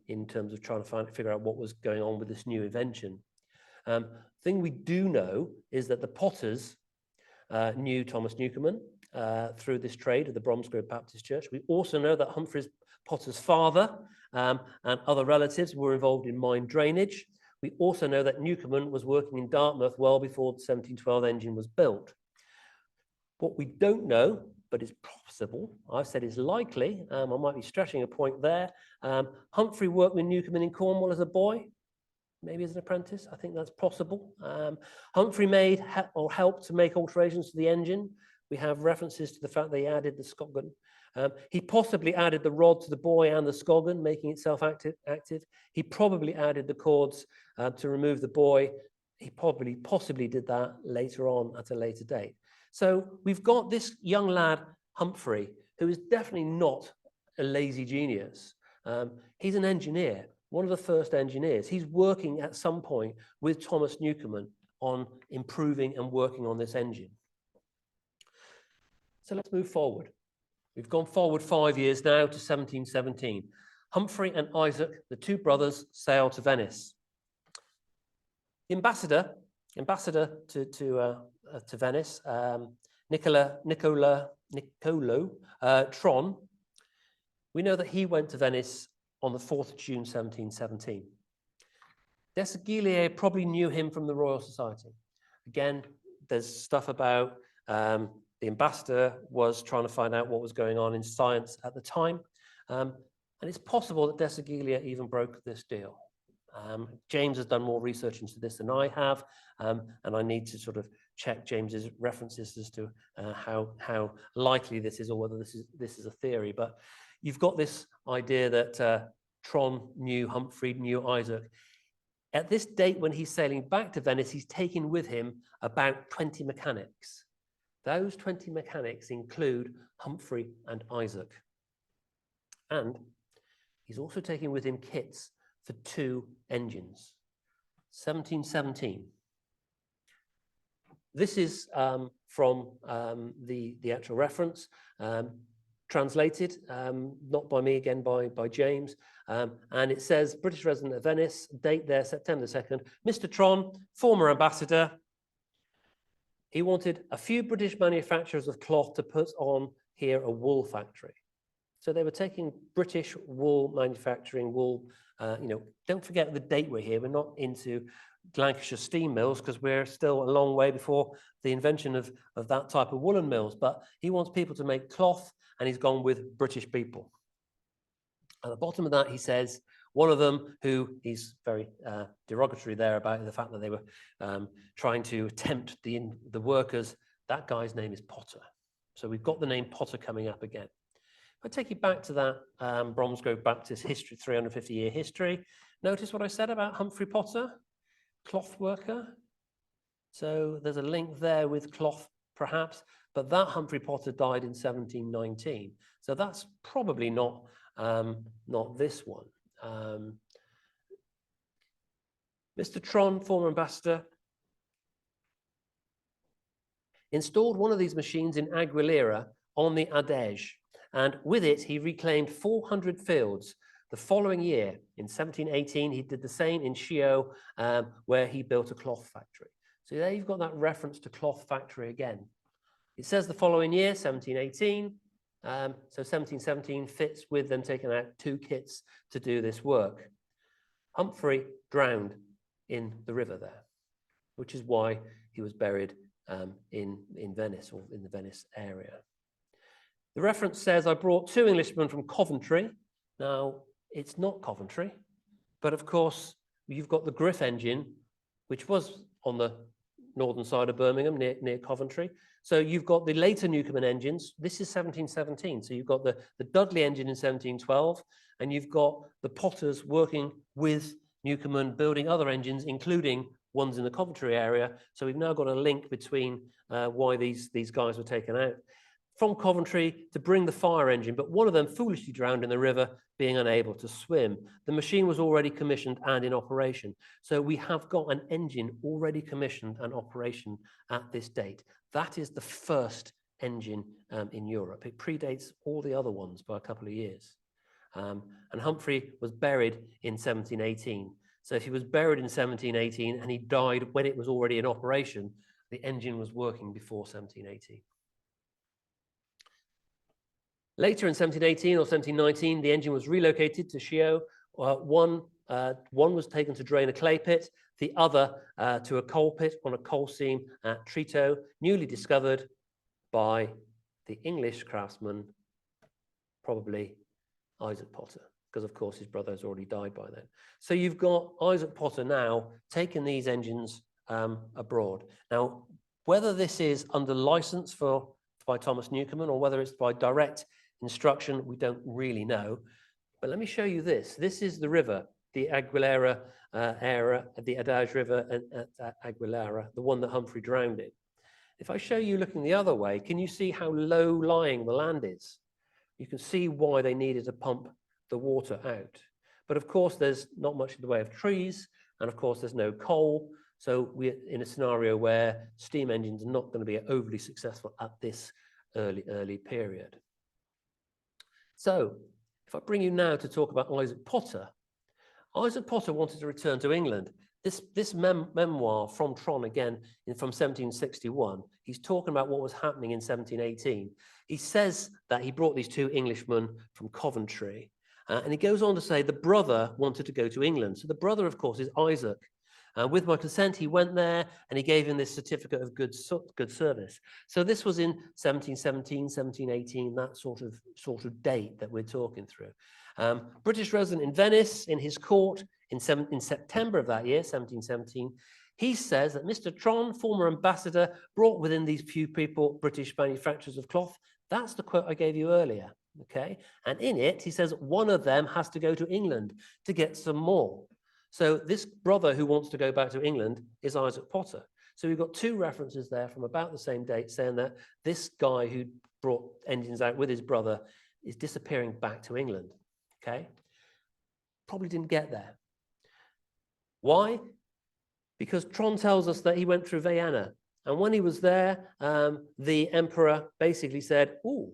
in terms of trying to figure out what was going on with this new invention. Thing we do know is that the Potters knew Thomas Newcomen through this trade of the Bromsgrove Baptist Church. We also know that Humphrey Potter's father and other relatives were involved in mine drainage. We also know that Newcomen was working in Dartmouth well before the 1712 engine was built. What we don't know, but it's possible, I've said is likely, I might be stretching a point there. Humphrey worked with Newcomen in Cornwall as a boy, maybe as an apprentice. I think that's possible. Humphrey made or helped to make alterations to the engine. We have references to the fact they added the scoggin. He possibly added the rod to the buoy and the scoggin, making it self-active. He probably added the cords to remove the buoy. He possibly did that later on at a later date. So we've got this young lad, Humphrey, who is definitely not a lazy genius. He's an engineer, one of the first engineers. He's working at some point with Thomas Newcomen on improving and working on this engine. So let's move forward. We've gone forward 5 years now to 1717. Humphrey and Isaac, the two brothers, sail to Venice. The ambassador to Venice, Niccolo Tron, we know that he went to Venice on the 4th of June, 1717. Desaguliers probably knew him from the Royal Society. Again, there's stuff about the ambassador was trying to find out what was going on in science at the time. And it's possible that Desaguliers even broke this deal. James has done more research into this than I have, and I need to sort of check James's references as to how likely this is or whether this is a theory. But you've got this idea that Tron knew Humphrey, knew Isaac. At this date when he's sailing back to Venice, he's taking with him about 20 mechanics. Those 20 mechanics include Humphrey and Isaac. And he's also taking with him kits for 2 engines. 1717. This is from the actual reference, translated, not by me, again by James, and it says, British resident of Venice, date there, September 2nd, Mr. Tron, former ambassador. He wanted a few British manufacturers of cloth to put on here a wool factory. So they were taking British wool manufacturing, wool, don't forget the date we're here. We're not into Lancashire steam mills because we're still a long way before the invention of that type of woolen mills. But he wants people to make cloth, and he's gone with British people. At the bottom of that, he says, one of them, who he's very derogatory there about the fact that they were trying to tempt the workers, that guy's name is Potter. So we've got the name Potter coming up again. If I take you back to that Bromsgrove Baptist history, 350-year history, notice what I said about Humphrey Potter, cloth worker. So there's a link there with cloth, perhaps, but that Humphrey Potter died in 1719. So that's probably not this one. Mr. Tron, former ambassador, installed one of these machines in Aguilera on the Adige, and with it he reclaimed 400 fields. The following year, in 1718, he did the same in Chio, where he built a cloth factory. So there you've got that reference to cloth factory again. It says the following year, 1718, so 1717 fits with them taking out 2 kits to do this work. Humphrey drowned in the river there, which is why he was buried in Venice, or in the Venice area. The reference says, I brought 2 Englishmen from Coventry. Now, it's not Coventry, but of course, you've got the Griff engine, which was on the northern side of Birmingham, near Coventry. So you've got the later Newcomen engines. This is 1717. So you've got the Dudley engine in 1712, and you've got the Potters working with Newcomen, building other engines, including ones in the Coventry area. So we've now got a link between why these guys were taken out from Coventry to bring the fire engine, but one of them foolishly drowned in the river, being unable to swim. The machine was already commissioned and in operation. So we have got an engine already commissioned and operation at this date. That is the first engine in Europe. It predates all the other ones by a couple of years. And Humphrey was buried in 1718. So if he was buried in 1718 and he died when it was already in operation, the engine was working before 1718. Later in 1718 or 1719, the engine was relocated to Chio. One was taken to drain a clay pit, the other to a coal pit on a coal seam at Trito, newly discovered by the English craftsman, probably Isaac Potter, because of course his brother has already died by then. So you've got Isaac Potter now taking these engines abroad. Now, whether this is under license by Thomas Newcomen or whether it's by direct instruction, we don't really know. But let me show you this. This is the river, the Aguilera area, the Adage River at Aguilera, the one that Humphrey drowned in. If I show you looking the other way, can you see how low-lying the land is? You can see why they needed to pump the water out. But of course, there's not much in the way of trees, and of course, there's no coal. So we're in a scenario where steam engines are not going to be overly successful at this early period. So if I bring you now to talk about Isaac Potter wanted to return to England. This memoir from Tron, again, from 1761, he's talking about what was happening in 1718. He says that he brought these two Englishmen from Coventry, and he goes on to say the brother wanted to go to England. So the brother, of course, is Isaac. With my consent, he went there and he gave him this certificate of good service. So this was in 1717, 1718, that sort of date that we're talking through. British resident in Venice, in his court, in September of that year, 1717, he says that Mr. Tron, former ambassador, brought within these few people British manufacturers of cloth. That's the quote I gave you earlier, okay? And in it, he says one of them has to go to England to get some more. So this brother who wants to go back to England is Isaac Potter. So we've got two references there from about the same date saying that this guy who brought engines out with his brother is disappearing back to England, okay? Probably didn't get there. Why? Because Tron tells us that he went through Vienna. And when he was there, the emperor basically said, "Ooh,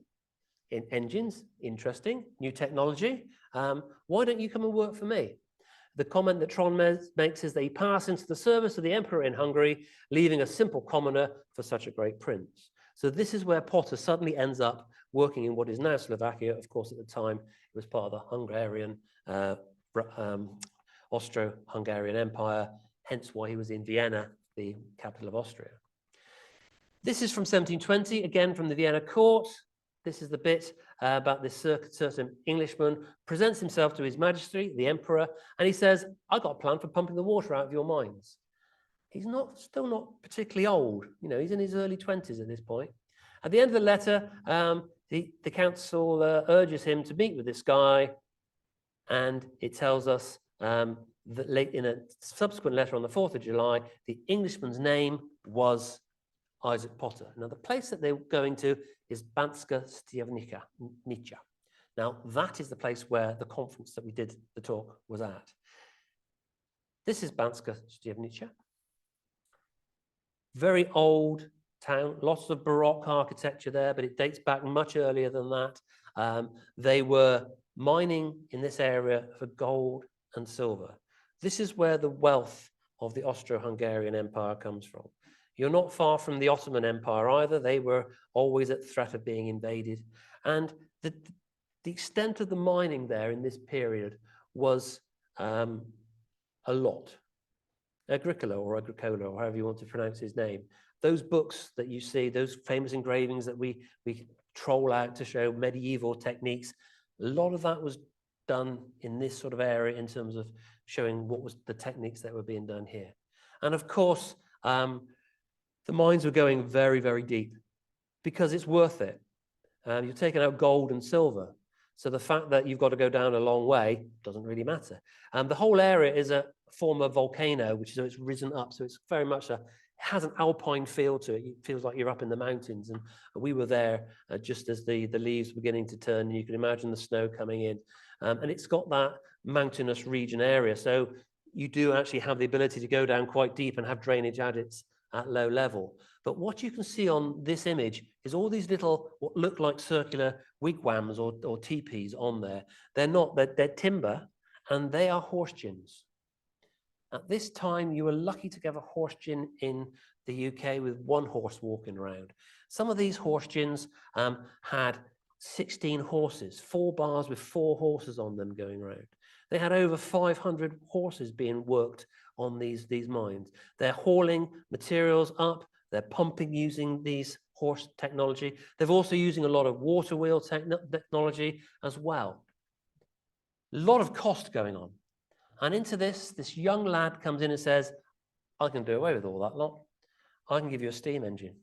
in engines, interesting, new technology. Why don't you come and work for me?" The comment that Tron makes is that he passed into the service of the emperor in Hungary, leaving a simple commoner for such a great prince. So this is where Potter suddenly ends up working in what is now Slovakia. Of course, at the time, it was part of the Hungarian, Austro-Hungarian Empire, hence why he was in Vienna, the capital of Austria. This is from 1720, again from the Vienna court. This is the bit about this certain Englishman presents himself to his majesty, the emperor, and he says, "I've got a plan for pumping the water out of your mines." He's still not particularly old. You know, he's in his early 20s at this point. At the end of the letter, the council urges him to meet with this guy, and it tells us that in a subsequent letter on the 4th of July, the Englishman's name was Isaac Potter. Now, the place that they're going to is Banska Štiavnica. Now, that is the place where the conference that we did the talk was at. This is Banska Štiavnica. Very old town, lots of Baroque architecture there, but it dates back much earlier than that. They were mining in this area for gold and silver. This is where the wealth of the Austro-Hungarian Empire comes from. You're not far from the Ottoman Empire either. They were always at threat of being invaded. And the extent of the mining there in this period was a lot. Agricola, or however you want to pronounce his name. Those books that you see, those famous engravings that we troll out to show medieval techniques, a lot of that was done in this sort of area in terms of showing what was the techniques that were being done here. And of course, the mines were going very, very deep. because it's worth it. You're taking out gold and silver. So the fact that you've got to go down a long way doesn't really matter. The whole area is a former volcano, which is it's risen up. So it's very much has an alpine feel to it. It feels like you're up in the mountains. And we were there just as the leaves were beginning to turn, and you can imagine the snow coming in. And it's got that mountainous region area. So you do actually have the ability to go down quite deep and have drainage adits at low level. But what you can see on this image is all these little, what look like circular wigwams or teepees on there. They're not, they're timber, and they are horse gins. At this time, you were lucky to get a horse gin in the UK with one horse walking around. Some of these horse gins had 16 horses, 4 bars with 4 horses on them going around. They had over 500 horses being worked on these mines. They're hauling materials up, they're pumping using these horse technology. They're also using a lot of water wheel technology as well. A lot of cost going on. And into this young lad comes in and says, I can do away with all that lot. I can give you a steam engine.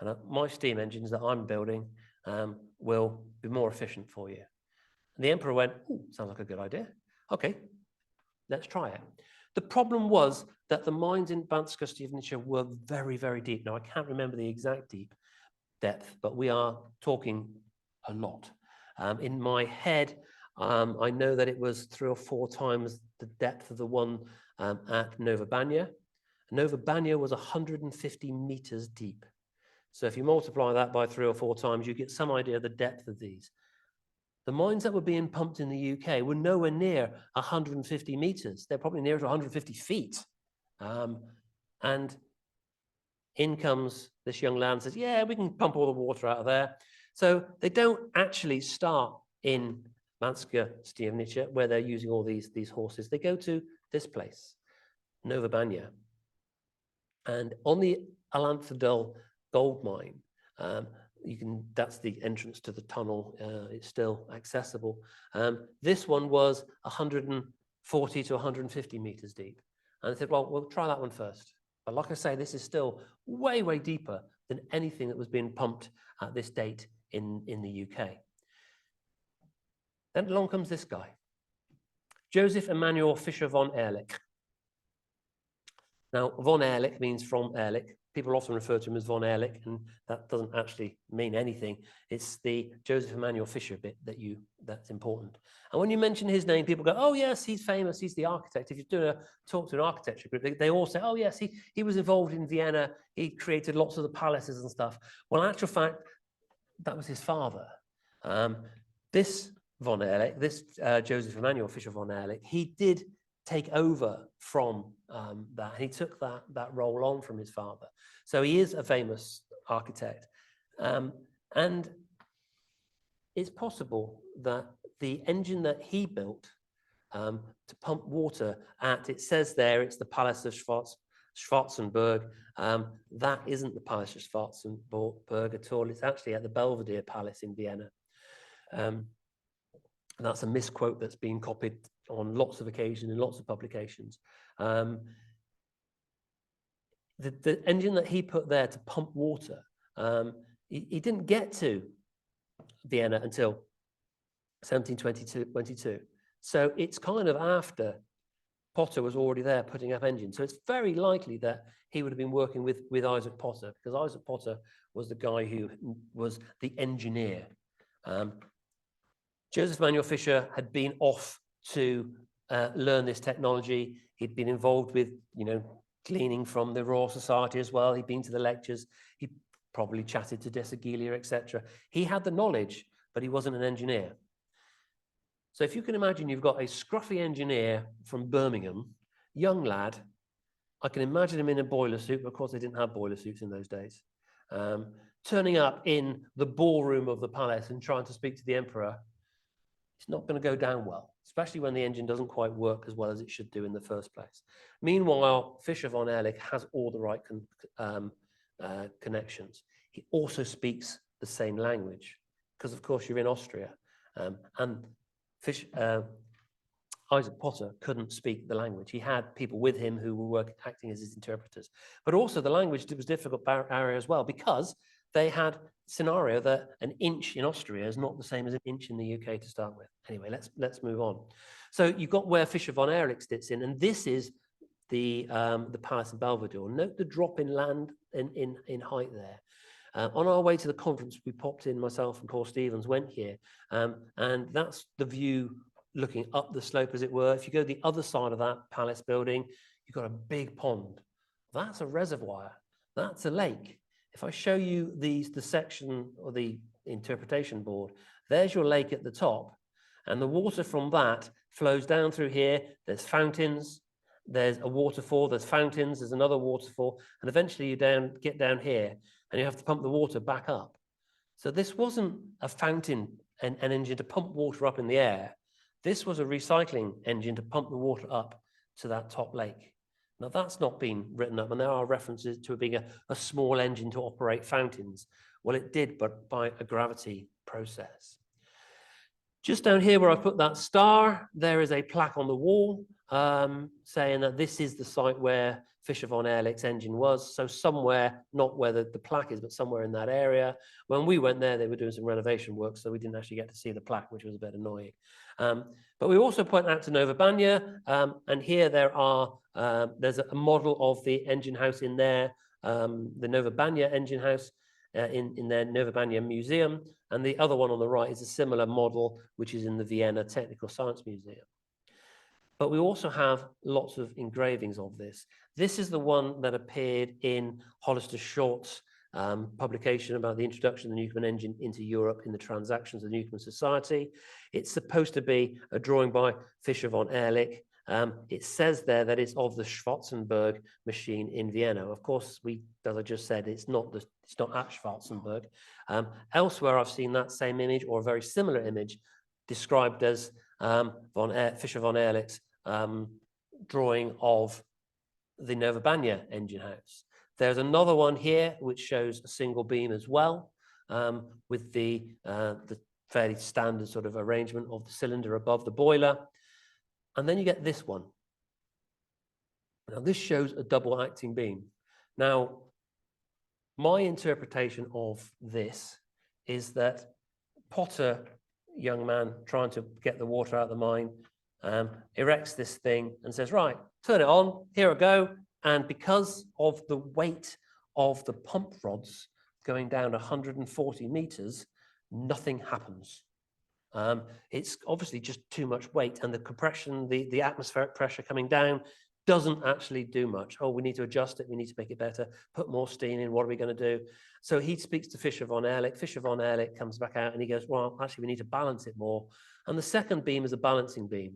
And my steam engines that I'm building will be more efficient for you. And the emperor went, ooh, sounds like a good idea. Okay, let's try it. The problem was that the mines in Banská Štiavnica were very, very deep. Now, I can't remember the exact depth, but we are talking a lot. In my head, I know that it was 3 or 4 times the depth of the one at Nova Banja. Nova Banja was 150 meters deep. So if you multiply that by 3 or 4 times, you get some idea of the depth of these. The mines that were being pumped in the UK were nowhere near 150 meters. They're probably near to 150 feet. And in comes this young lad and says, yeah, we can pump all the water out of there. So they don't actually start in Banská Štiavnica, where they're using all these horses. They go to this place, Nova Banja. And on the Alanfadel gold mine, that's the entrance to the tunnel. It's still accessible. This one was 140 to 150 meters deep. And I said, well, we'll try that one first. But like I say, this is still way, way deeper than anything that was being pumped at this date in the UK. Then along comes this guy, Joseph Emanuel Fischer von Ehrlich. Now, von Ehrlich means from Ehrlich. People often refer to him as von Ehrlich, and that doesn't actually mean anything. It's the Joseph Emanuel Fischer bit that's important. And when you mention his name, people go, oh, yes, he's famous. He's the architect. If you're doing talk to an architecture group, they all say, oh, yes, he was involved in Vienna. He created lots of the palaces and stuff. Well, in actual fact, that was his father. This von Ehrlich, this Joseph Emanuel Fischer von Ehrlich, he did take over from that. He took that role on from his father. So he is a famous architect. And it's possible that the engine that he built to pump water at, it says there, it's the Palace of Schwarzenberg. That isn't the Palace of Schwarzenberg at all. It's actually at the Belvedere Palace in Vienna. And that's a misquote that's been copied on lots of occasions in lots of publications. The engine that he put there to pump water, he didn't get to Vienna until 1722. So it's kind of after Potter was already there putting up engines. So it's very likely that he would have been working with Isaac Potter, because Isaac Potter was the guy who was the engineer. Joseph Emanuel Fischer had been off to learn this technology. He'd been involved with, gleaning from the Royal Society as well. He'd been to the lectures. He probably chatted to de Segelia, etc. He had the knowledge, but he wasn't an engineer. So if you can imagine, you've got a scruffy engineer from Birmingham, young lad. I can imagine him in a boiler suit, but of course they didn't have boiler suits in those days. Turning up in the ballroom of the palace and trying to speak to the emperor, it's not going to go down well, especially when the engine doesn't quite work as well as it should do in the first place. Meanwhile, Fischer von Ehrlich has all the right connections. He also speaks the same language, because of course you're in Austria, and Isaac Potter couldn't speak the language. He had people with him who were acting as his interpreters, but also the language was a difficult barrier as well, because they had scenario that an inch in Austria is not the same as an inch in the UK to start with. Anyway, let's move on. So you've got where Fischer von Ehrlich sits in, and this is the Palace in Belvedere. Note the drop in land in height there. On our way to the conference, we popped in, myself and Paul Stevens went here, and that's the view looking up the slope, as it were. If you go to the other side of that palace building, you've got a big pond. That's a reservoir. That's a lake. If I show you the section or the interpretation board, there's your lake at the top, and the water from that flows down through here. There's fountains, there's a waterfall, there's fountains, there's another waterfall, and eventually you get down here, and you have to pump the water back up. So this wasn't a fountain, an engine to pump water up in the air. This was a recycling engine to pump the water up to that top lake. Now that's not been written up, and there are references to it being a small engine to operate fountains. Well, it did, but by a gravity process. Just down here where I put that star, there is a plaque on the wall saying that this is the site where Fischer von Ehrlich's engine was. So somewhere, not where the plaque is, but somewhere in that area. When we went there, they were doing some renovation work, so we didn't actually get to see the plaque, which was a bit annoying. But we also point out to Nova Banja, and here there's a model of the engine house in there, the Nova Banja engine house in their Nova Banja Museum, and the other one on the right is a similar model, which is in the Vienna Technical Science Museum. But we also have lots of engravings of this. This is the one that appeared in Hollister Short's publication about the introduction of the Newcomen engine into Europe in the Transactions of the Newcomen Society. It's supposed to be a drawing by Fischer von Ehrlich. It says there that it's of the Schwarzenberg machine in Vienna. Of course, as I just said, it's not at Schwarzenberg. Elsewhere, I've seen that same image or a very similar image described as Fischer von Ehrlich's drawing of the Nova Banja engine house. There's another one here which shows a single beam as well, with the fairly standard sort of arrangement of the cylinder above the boiler. And then you get this one. Now this shows a double acting beam. Now, my interpretation of this is that Potter, young man trying to get the water out of the mine, erects this thing and says, right, turn it on, here I go. And because of the weight of the pump rods going down 140 meters, nothing happens. It's obviously just too much weight, and the compression, the atmospheric pressure coming down doesn't actually do much. Oh, we need to adjust it, we need to make it better, put more steam in, what are we going to do? So he speaks to Fischer von Ehrlich. Fischer von Ehrlich comes back out and he goes, well, actually, we need to balance it more. And the second beam is a balancing beam.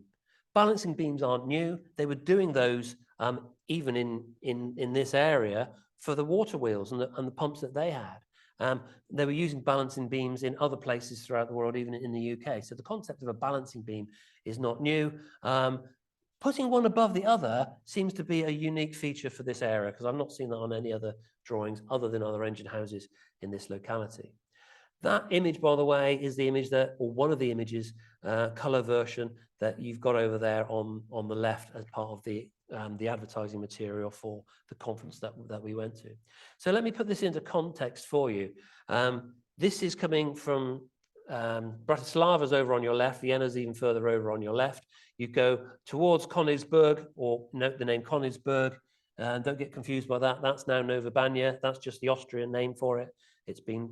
Balancing beams aren't new. They were doing those even in this area for the water wheels and the pumps that they had. They were using balancing beams in other places throughout the world, even in the UK. So the concept of a balancing beam is not new. Putting one above the other seems to be a unique feature for this area, because I've not seen that on any other drawings other than other engine houses in this locality. That image, by the way, is the image that, or one of the images, color version that you've got over there on the left as part of the advertising material for the conference that we went to. So let me put this into context for you. This is coming from Bratislava's over on your left, Vienna's even further over on your left. You go towards Königsberg, or note the name Königsberg, don't get confused by that. That's now Nova Banja. That's just the Austrian name for it. It's been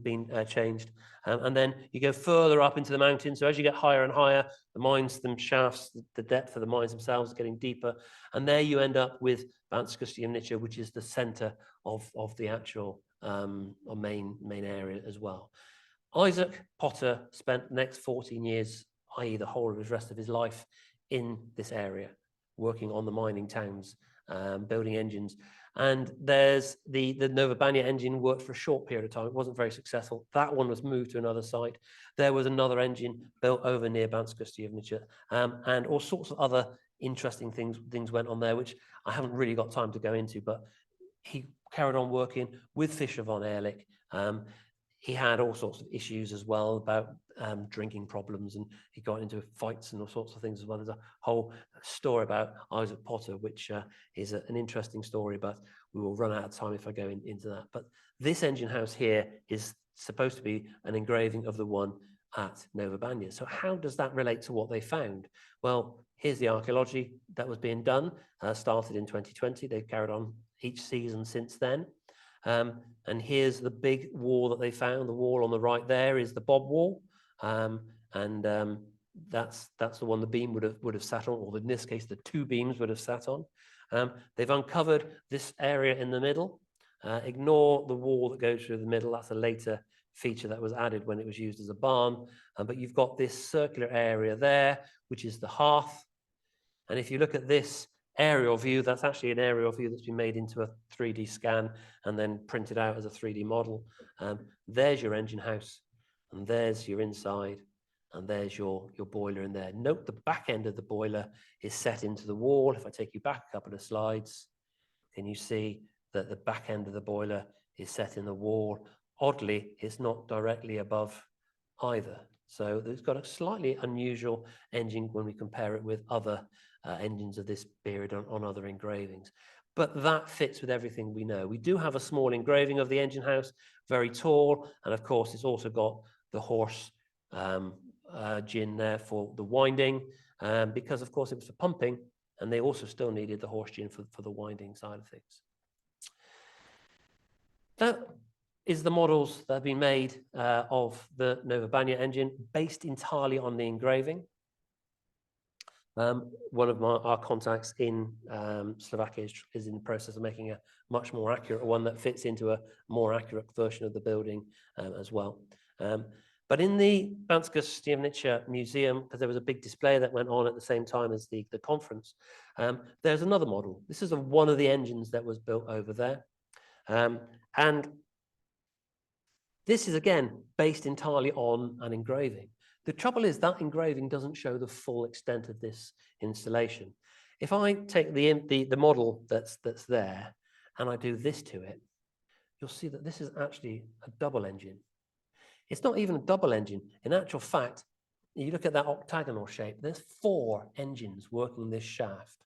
changed. And then you go further up into the mountains. So as you get higher and higher, the mines, the shafts, the depth of the mines themselves is getting deeper. And there you end up with Banskustiernice, which is the center of the actual main area as well. Isaac Potter spent the next 14 years, i.e. the whole of the rest of his life, in this area, working on the mining towns, building engines. And there's the Nova Banja engine worked for a short period of time. It wasn't very successful. That one was moved to another site. There was another engine built over near Banskustiernice, and all sorts of other interesting things went on there, which I haven't really got time to go into, but he carried on working with Fischer von Ehrlich. he had all sorts of issues as well about drinking problems, and he got into fights and all sorts of things as well. There's a whole story about Isaac Potter, which is an interesting story, but we will run out of time if I go into that. But this engine house here is supposed to be an engraving of the one at Nova Banya. So how does that relate to what they found? Well, here's the archaeology that was being done, started in 2020. They've carried on each season since then. And here's the big wall that they found. The wall on the right there is the Bob wall. That's the one the beam would have sat on, or in this case, the two beams would have sat on. They've uncovered this area in the middle. Ignore the wall that goes through the middle. That's a later feature that was added when it was used as a barn. But you've got this circular area there, which is the hearth. And if you look at this aerial view, that's actually an aerial view that's been made into a 3D scan and then printed out as a 3D model. There's your engine house, and there's your inside, and there's your boiler in there. Note the back end of the boiler is set into the wall. If I take you back a couple of slides, can you see that the back end of the boiler is set in the wall? Oddly, it's not directly above either. So it's got a slightly unusual engine when we compare it with other engines of this period on other engravings. But that fits with everything we know. We do have a small engraving of the engine house, very tall, and of course it's also got the horse gin there for the winding, because of course it was for pumping, and they also still needed the horse gin for the winding side of things. That is the models that have been made of the Nova Banya engine, based entirely on the engraving. One of our contacts in Slovakia is in the process of making a much more accurate one that fits into a more accurate version of the building as well. But in the Banská Štiavnica Museum, because there was a big display that went on at the same time as the conference, there's another model. This is one of the engines that was built over there. And this is, again, based entirely on an engraving. The trouble is that engraving doesn't show the full extent of this installation. If I take the model that's there and I do this to it, you'll see that this is actually a double engine. It's not even a double engine. In actual fact, you look at that octagonal shape, there's 4 engines working this shaft.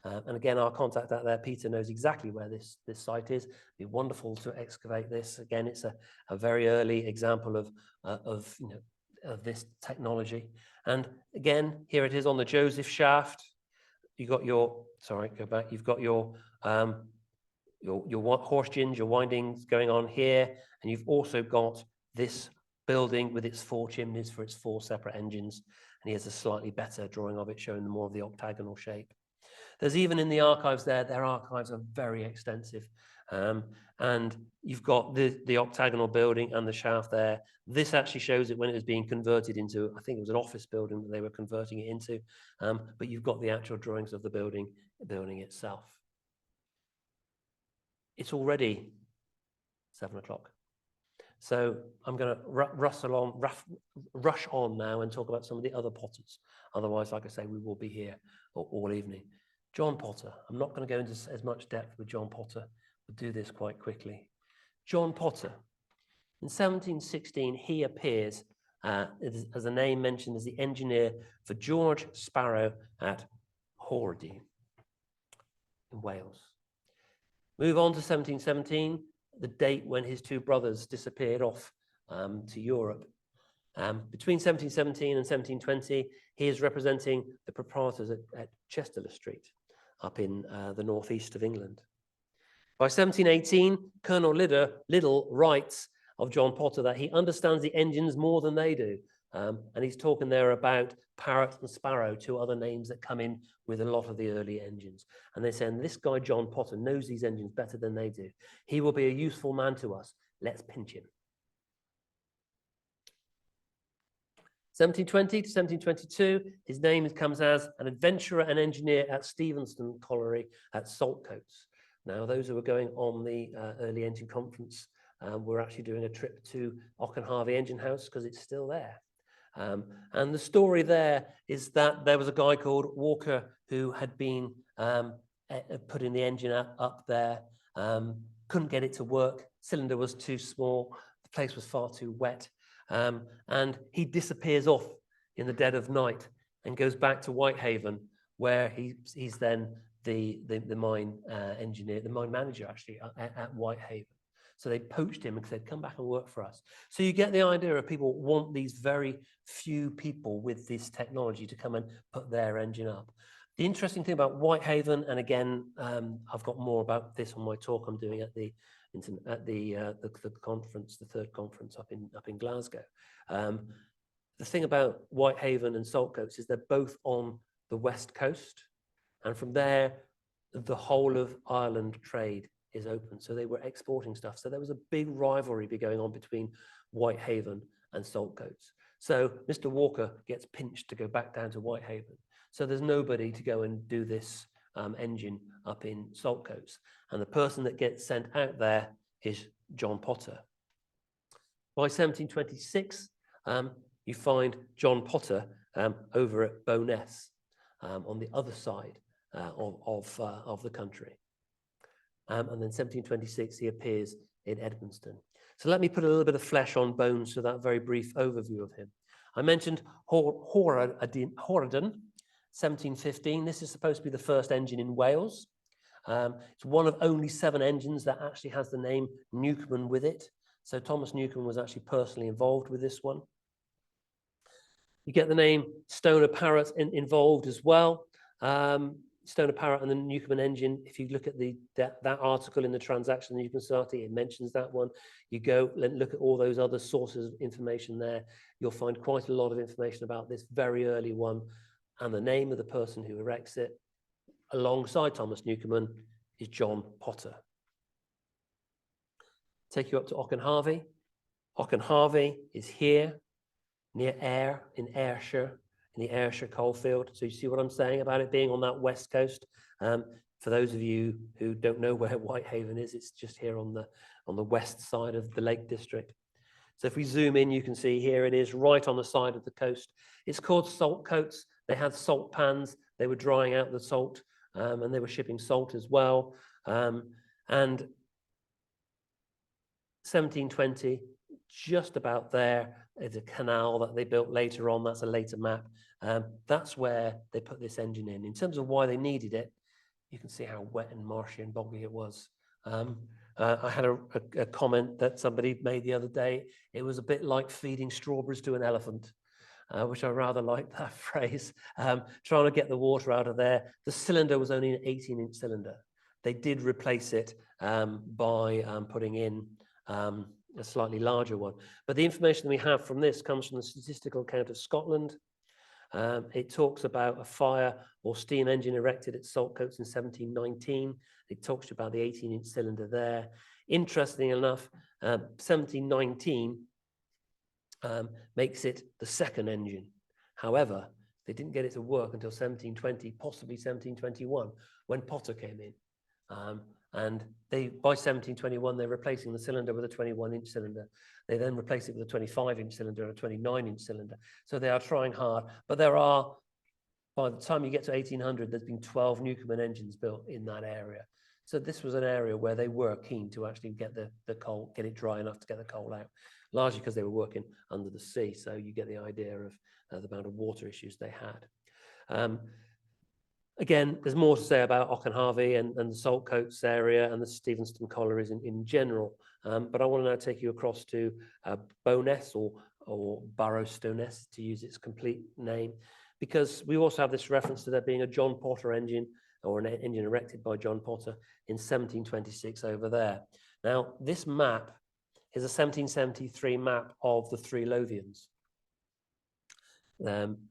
And again, our contact out there, Peter, knows exactly where this site is. It'd be wonderful to excavate this. Again, it's a very early example of this technology. And again, here it is on the Joseph shaft. You've got your, sorry, go back. You've got your horse gins, your windings going on here, and you've also got this building with its 4 chimneys for its 4 separate engines. And here's a slightly better drawing of it, showing more of the octagonal shape. There's even in the archives there, their archives are very extensive. And you've got the octagonal building and the shaft there. This actually shows it when it was being converted into, I think it was an office building that they were converting it into. But you've got the actual drawings of the building itself. It's already 7 o'clock. So I'm going to rush on now and talk about some of the other potters. Otherwise, like I say, we will be here all evening. John Potter. I'm not going to go into as much depth with John Potter. We'll do this quite quickly. John Potter. In 1716, he appears as a name mentioned as the engineer for George Sparrow at Hordy in Wales. Move on to 1717, the date when his 2 brothers disappeared off to Europe. Between 1717 and 1720, he is representing the proprietors at Chester Street, up in the northeast of England. By 1718, Colonel Liddell writes of John Potter that he understands the engines more than they do. And he's talking there about Parrot and Sparrow, 2 other names that come in with a lot of the early engines. And they're saying, this guy, John Potter, knows these engines better than they do. He will be a useful man to us. Let's pinch him. 1720 to 1722, his name comes as an adventurer and engineer at Stevenston Colliery at Saltcoats. Now, those who are going on the early engine conference, we're actually doing a trip to Auchenharvey Engine House because it's still there. And the story there is that there was a guy called Walker who had been putting the engine up there, couldn't get it to work, cylinder was too small, place was far too wet. And he disappears off in the dead of night and goes back to Whitehaven, where he's then the mine engineer, the mine manager actually at Whitehaven. So they poached him and said, come back and work for us. So you get the idea of people want these very few people with this technology to come and put their engine up. The interesting thing about Whitehaven, and again, I've got more about this on my talk I'm doing at the conference, the third conference up in Glasgow. The thing about Whitehaven and Saltcoats is they're both on the west coast, and from there, the whole of Ireland trade is open. So they were exporting stuff. So there was a big rivalry going on between Whitehaven and Saltcoats. So Mr. Walker gets pinched to go back down to Whitehaven. So there's nobody to go and do this engine up in Saltcoats. And the person that gets sent out there is John Potter. By 1726, you find John Potter over at Bowness on the other side of the country. And then 1726, he appears in Edmonstone. So let me put a little bit of flesh on bones to that very brief overview of him. I mentioned Horridon, 1715. This is supposed to be the first engine in Wales. It's one of only 7 engines that actually has the name Newcomen with it. So Thomas Newcomen was actually personally involved with this one. You get the name Stoner Parrott involved as well. Stoner Parrott and the Newcomen engine, if you look at that article in the Transaction of the Newcomen Society, it mentions that one. You go and look at all those other sources of information there, you'll find quite a lot of information about this very early one, and the name of the person who erects it, alongside Thomas Newcomen, is John Potter. Take you up to Auchenharvie. Auchenharvie is here, near Ayr, in Ayrshire, in the Ayrshire coalfield. So you see what I'm saying about it being on that west coast. For those of you who don't know where Whitehaven is, it's just here on the west side of the Lake District. So if we zoom in, you can see here it is right on the side of the coast. It's called Saltcoats. They had salt pans. They were drying out the salt, and they were shipping salt as well. And 1720, just about there, is a canal that they built later on. That's a later map. That's where they put this engine in. In terms of why they needed it, you can see how wet and marshy and boggy it was. I had a comment that somebody made the other day. It was a bit like feeding strawberries to an elephant, which I rather like that phrase. Trying to get the water out of there. The cylinder was only an 18-inch cylinder. They did replace it by putting in a slightly larger one. But the information we have from this comes from the Statistical Account of Scotland. It talks about a fire or steam engine erected at Saltcoats in 1719. It talks about the 18-inch cylinder there. Interestingly enough, 1719 makes it the second engine. However, they didn't get it to work until 1720, possibly 1721, when Potter came in. And by 1721, they're replacing the cylinder with a 21-inch cylinder. They then replace it with a 25-inch cylinder and a 29-inch cylinder. So they are trying hard. But there are, by the time you get to 1800, there's been 12 Newcomen engines built in that area. So this was an area where they were keen to actually get the coal, get it dry enough to get the coal out, largely because they were working under the sea. So you get the idea of the amount of water issues they had. Again, there's more to say about Auchenharvie and the Saltcoats area and the Stevenston collieries in general. But I want to now take you across to Bowness or Barrowstowness, to use its complete name, because we also have this reference to there being a John Potter engine, or an engine erected by John Potter in 1726 over there. Now, this map is a 1773 map of the 3 Lothians.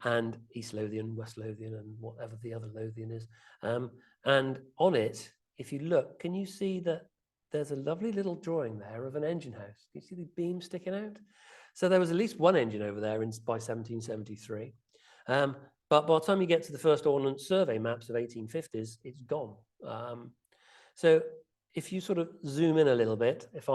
And East Lothian, West Lothian, and whatever the other Lothian is. And on it, if you look, can you see that there's a lovely little drawing there of an engine house? Can you see the beam sticking out? So there was at least one engine over there by 1773. But by the time you get to the first Ordnance Survey maps of 1850s, it's gone. So if you sort of zoom in a little bit, if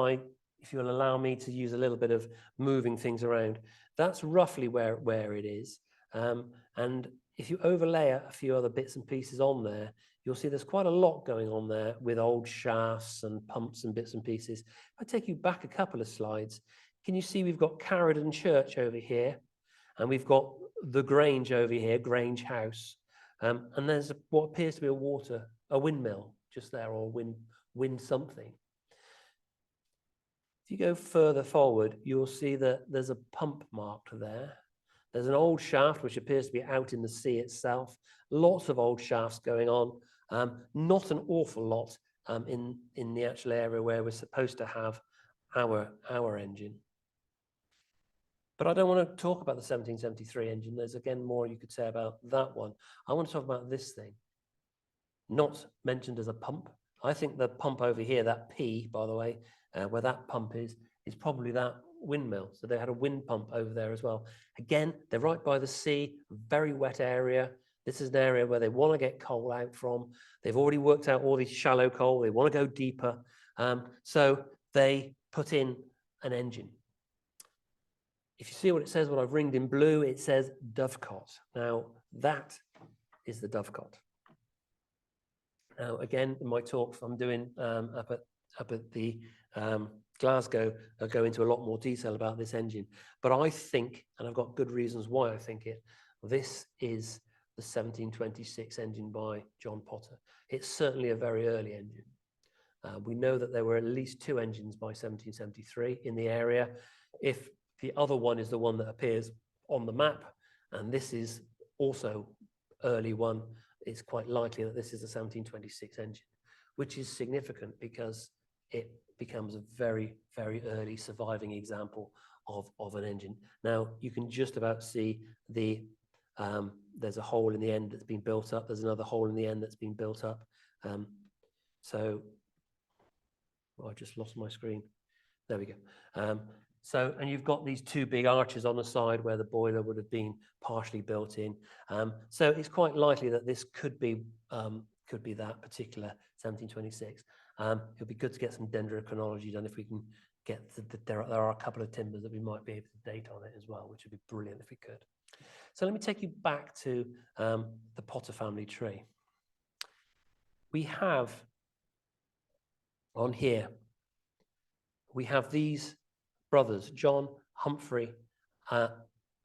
you'll allow me to use a little bit of moving things around, that's roughly where it is. And if you overlay a few other bits and pieces on there, you'll see there's quite a lot going on there with old shafts and pumps and bits and pieces. If I take you back a couple of slides, can you see we've got Carradon Church over here, and we've got the Grange over here, Grange House, and there's what appears to be a windmill just there, or wind something. If you go further forward, you'll see that there's a pump marked there. There's an old shaft which appears to be out in the sea itself. Lots of old shafts going on. Not an awful lot in the actual area where we're supposed to have our engine. But I don't want to talk about the 1773 engine. There's again more you could say about that one. I want to talk about this thing. Not mentioned as a pump. I think the pump over here, that P, by the way, where that pump is probably that windmill. So they had a wind pump over there as well. Again, they're right by the sea, very wet area. This is an area where they want to get coal out from. They've already worked out all these shallow coal. They want to go deeper. So they put in an engine. If you see what it says, what I've ringed in blue, it says Dovecot. Now, that is the Dovecot. Now, again, in my talk I'm doing up at the Glasgow, I'll go into a lot more detail about this engine. But I think, and I've got good reasons why I think it, this is the 1726 engine by John Potter. It's certainly a very early engine. We know that there were at least 2 engines by 1773 in the area. If the other one is the one that appears on the map, and this is also early one, it's quite likely that this is a 1726 engine, which is significant because it becomes a very, very early surviving example of an engine. Now, you can just about see there's a hole in the end that's been built up. There's another hole in the end that's been built up. I just lost my screen. There we go. And you've got these 2 big arches on the side where the boiler would have been partially built in. So it's quite likely that this could be that particular 1726. It'll be good to get some dendrochronology done if we can get there are a couple of timbers that we might be able to date on it as well, which would be brilliant if we could. So let me take you back to the Potter family tree. We have on here, we have these brothers, John, Humphrey,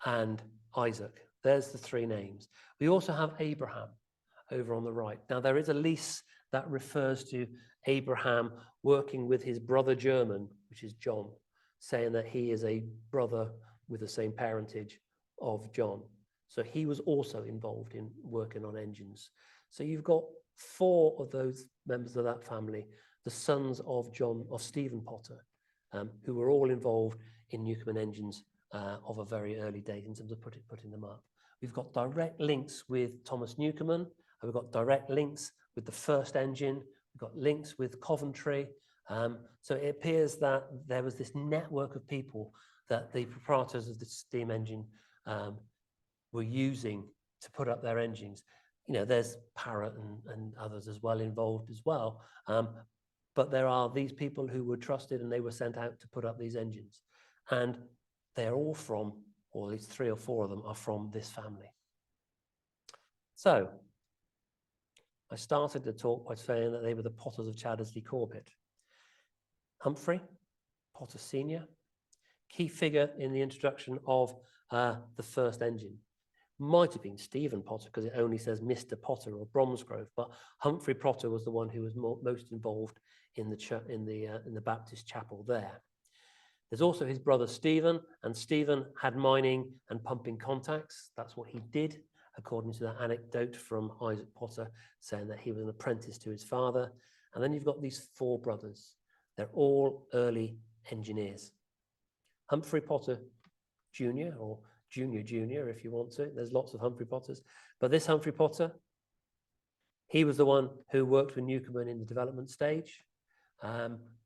and Isaac. There's the 3 names. We also have Abraham over on the right. Now, there is a lease that refers to Abraham working with his brother German, which is John, saying that he is a brother with the same parentage of John. So he was also involved in working on engines. So you've got 4 of those members of that family, the sons of Stephen Potter, who were all involved in Newcomen engines of a very early date in terms of putting them up. We've got direct links with Thomas Newcomen, and we've got direct links with the first engine. We've got links with Coventry. So it appears that there was this network of people that the proprietors of the steam engine were using to put up their engines. You know, there's Parrott and others as well involved as well. But there are these people who were trusted and they were sent out to put up these engines. And they're all from, or at least 3 or 4 of them are from this family. So I started the talk by saying that they were the Potters of Chaddesley Corbett. Humphrey, Potter Senior, key figure in the introduction of the first engine. Might have been Stephen Potter because it only says Mr. Potter or Bromsgrove, but Humphrey Potter was the one who was most involved in the Baptist chapel there. There's also his brother Stephen, and Stephen had mining and pumping contacts. That's what he did, according to that anecdote from Isaac Potter, saying that he was an apprentice to his father. And then you've got these 4 brothers. They're all early engineers. Humphrey Potter Jr., or Junior, if you want to. There's lots of Humphrey Potters. But this Humphrey Potter, he was the one who worked with Newcomen in the development stage.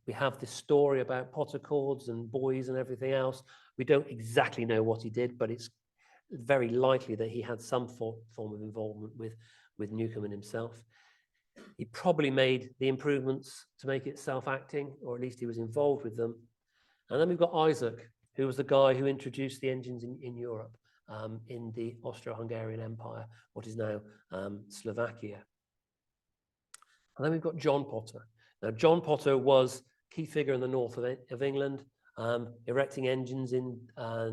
We have this story about Potter cords and buoys and everything else. We don't exactly know what he did, but it's very likely that he had some form of involvement with Newcomen himself. He probably made the improvements to make it self-acting, or at least he was involved with them. And then we've got Isaac, who was the guy who introduced the engines in Europe, in the Austro-Hungarian Empire, what is now Slovakia. And then we've got John Potter. Now, John Potter was a key figure in the north of England. erecting engines in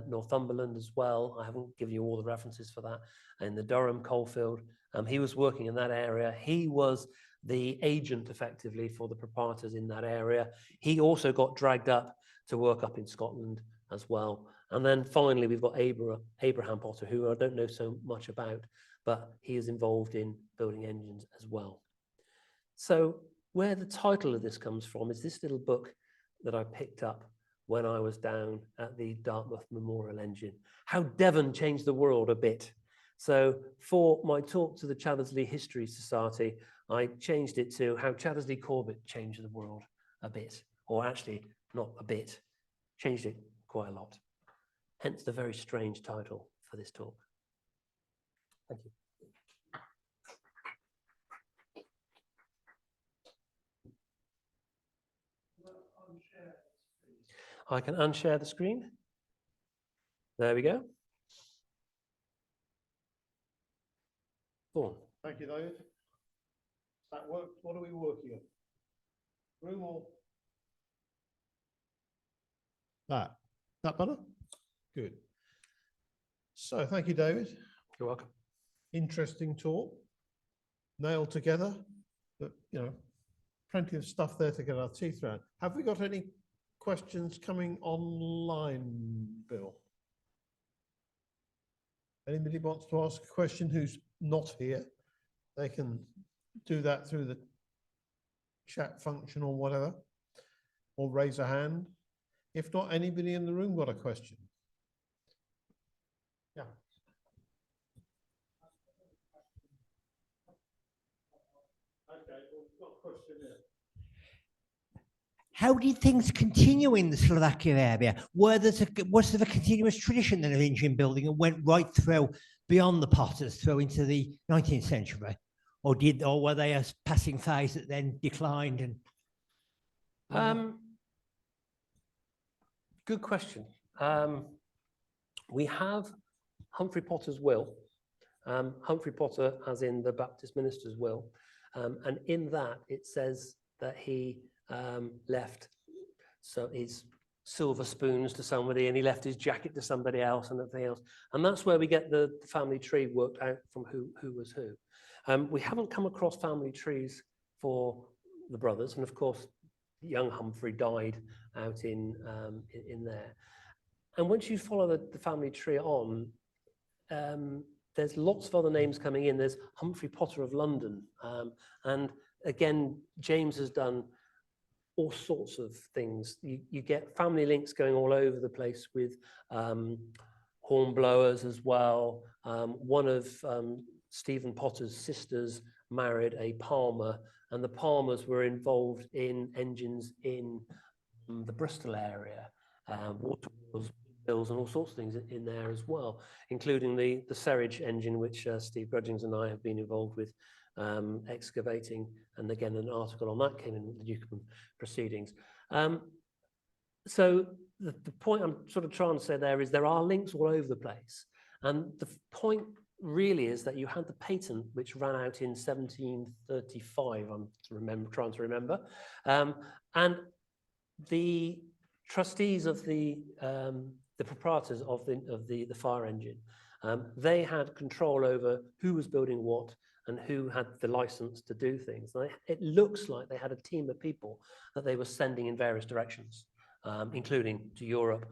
Northumberland as well. I haven't given you all the references for that. In the Durham coalfield, he was working in that area. He was the agent effectively for the proprietors in that area. He also got dragged up to work up in Scotland as well. And then finally, we've got Abraham Potter, who I don't know so much about, but he is involved in building engines as well. So where the title of this comes from is this little book that I picked up when I was down at the Dartmouth Memorial Engine, How Devon Changed the World a Bit. So for my talk to the Chattersley History Society, I changed it to How Chattersley Corbett Changed the World a Bit, or actually not a bit, changed it quite a lot. Hence the very strange title for this talk. Thank you. I can unshare the screen. There we go. Vaughan. Thank you, David. That worked. What are we working on? Room or that? That better? Good. So thank you, David. You're welcome. Interesting talk. Nailed together, but plenty of stuff there to get our teeth around. Have we got any questions coming online, Bill? Anybody wants to ask a question who's not here? They can do that through the chat function or whatever, or raise a hand. If not, anybody in the room got a question? Yeah. Okay, well, we've got a question here. How did things continue in the Slovakia area? Was there a continuous tradition of engine building and went right through beyond the Potters through into the 19th century? Or were they a passing phase that then declined? And good question. We have Humphrey Potter's will. Humphrey Potter, as in the Baptist minister's will, and in that it says that he left his silver spoons to somebody, and he left his jacket to somebody else, and everything else. And that's where we get the family tree worked out from who was who. We haven't come across family trees for the brothers, and of course, young Humphrey died out in there. And once you follow the family tree on, there's lots of other names coming in. There's Humphrey Potter of London, and again, James has done all sorts of things. You get family links going all over the place with hornblowers as well. One of Stephen Potter's sisters married a Palmer, and the Palmers were involved in engines in the Bristol area, water wheels and all sorts of things in there as well, including the Serridge engine, which Steve Grudgings and I have been involved with excavating, and again an article on that came in the Newcomen proceedings. So the point I'm sort of trying to say there is there are links all over the place, and the point really is that you had the patent which ran out in 1735. I'm trying to remember, and the trustees of the proprietors of the fire engine, they had control over who was building what and who had the license to do things. And it looks like they had a team of people that they were sending in various directions, including to Europe,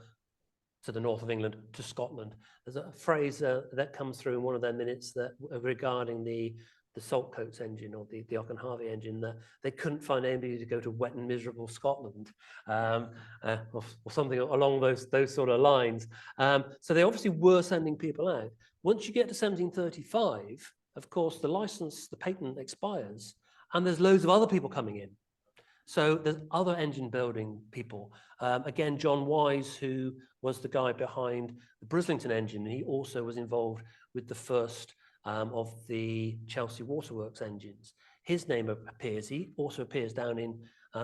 to the north of England, to Scotland. There's a phrase that comes through in one of their minutes that regarding the Saltcoats engine or the Auchenharvie engine, that they couldn't find anybody to go to wet and miserable Scotland, or something along those sort of lines. So they obviously were sending people out. Once you get to 1735, of course, the license, the patent expires, and there's loads of other people coming in. So there's other engine building people. Again, John Wise, who was the guy behind the Brislington engine, he also was involved with the first of the Chelsea Waterworks engines. His name appears. He also appears down in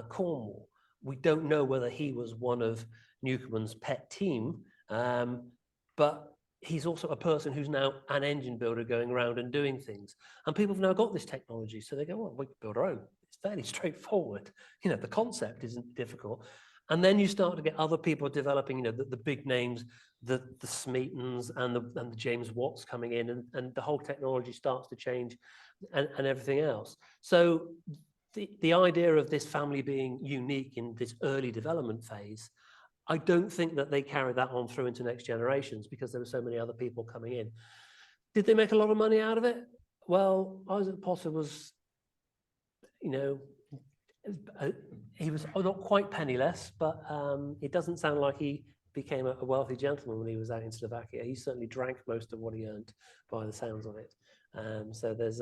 Cornwall. We don't know whether he was one of Newcomen's pet team, but he's also a person who's now an engine builder going around and doing things. And people have now got this technology, so they go, well, we can build our own. It's fairly straightforward. The concept isn't difficult. And then you start to get other people developing, you know, the big names, the Smeatons and the James Watts coming in, and the whole technology starts to change and everything else. So the idea of this family being unique in this early development phase, I don't think that they carried that on through into next generations because there were so many other people coming in. Did they make a lot of money out of it? Well, Isaac Potter was, you know, he was not quite penniless, but it doesn't sound like he became a wealthy gentleman when he was out in Slovakia. He certainly drank most of what he earned by the sounds of it. So there's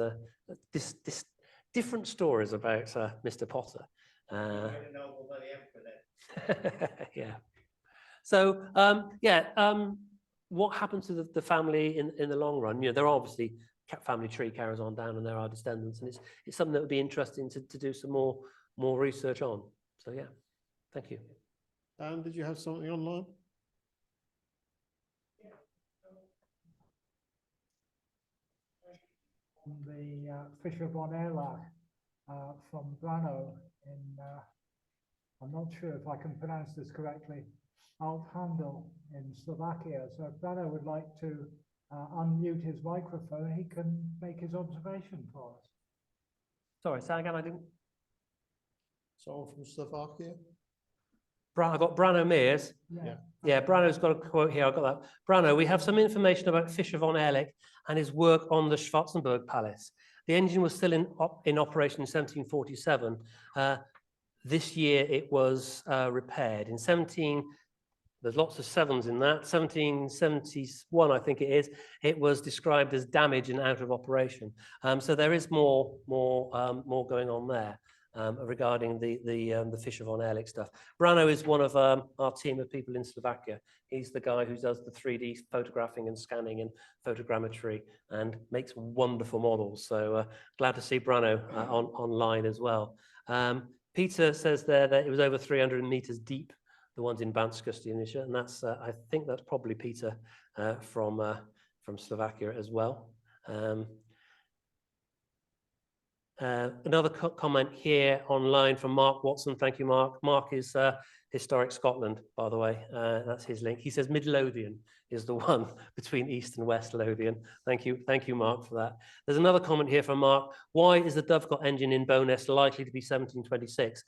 this different stories about Mr. Potter. Yeah. So what happens to the family in the long run? You know, there are obviously family tree carries on down, and there are descendants, and it's something that would be interesting to do some more research on. So yeah, thank you. Dan, did you have something online? The Fisher von Erlach from Brno in, I'm not sure if I can pronounce this correctly, Althandel in Slovakia. So if Brno would like to unmute his microphone, he can make his observation for us. Sorry, say again, I didn't. Someone from Slovakia? I've got Brano Mears. Yeah, Brano's got a quote here. I've got that. Brano, we have some information about Fisher von Ehrlich and his work on the Schwarzenberg Palace. The engine was still in operation in 1747. This year it was repaired. In there's lots of sevens in that. 1771, I think it is. It was described as damaged and out of operation. So there is more going on there. Regarding the Fisher von Ehrlich stuff. Brano is one of our team of people in Slovakia. He's the guy who does the 3D photographing and scanning and photogrammetry and makes wonderful models. So glad to see Brano online as well. Peter says there that it was over 300 meters deep, the ones in Banska Štiavnica, and that's I think that's probably Peter from Slovakia as well. Another comment here online from Mark Watson. Thank you, Mark. Mark is Historic Scotland, by the way. That's his link. He says Midlothian is the one between East and West Lothian. Thank you, Mark, for that. There's another comment here from Mark. Why is the Dovecot engine in Bowness likely to be 1726?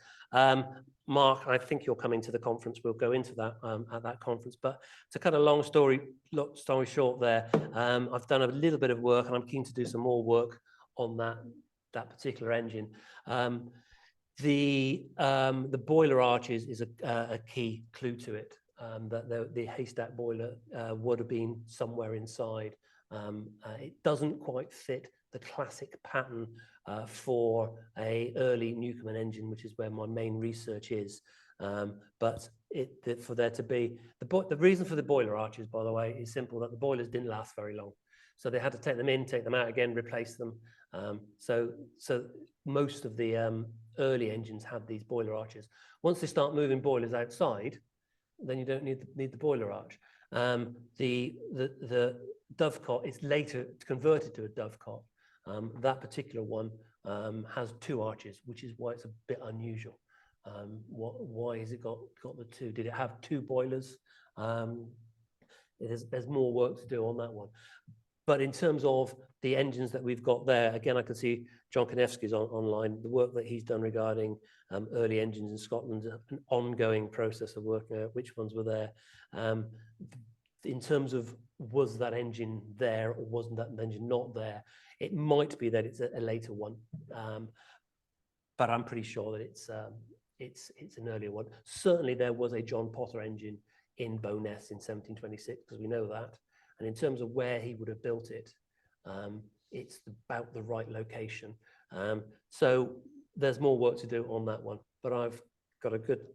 Mark, I think you're coming to the conference. We'll go into that at that conference. But to cut a long story short there, I've done a little bit of work, and I'm keen to do some more work on that particular engine. The boiler arches is a key clue to it, that the haystack boiler would have been somewhere inside. It doesn't quite fit the classic pattern for a early Newcomen engine, which is where my main research is. But for there to be, the reason for the boiler arches, by the way, is simple, that the boilers didn't last very long. So they had to take them in, take them out again, replace them. So most of the early engines had these boiler arches. Once they start moving boilers outside, then you don't need the boiler arch. The Dovecot is later converted to a Dovecot. That particular one has two arches, which is why it's a bit unusual. Why has it got the two? Did it have two boilers? There's more work to do on that one. But in terms of the engines that we've got there, again, I can see John Konevsky's online, the work that he's done regarding early engines in Scotland, an ongoing process of working out which ones were there. In terms of was that engine there or wasn't that engine not there, it might be that it's a later one, but I'm pretty sure that it's an earlier one. Certainly there was a John Potter engine in Bowness in 1726, because we know that. And in terms of where he would have built it, it's about the right location. So there's more work to do on that one, but I've got a good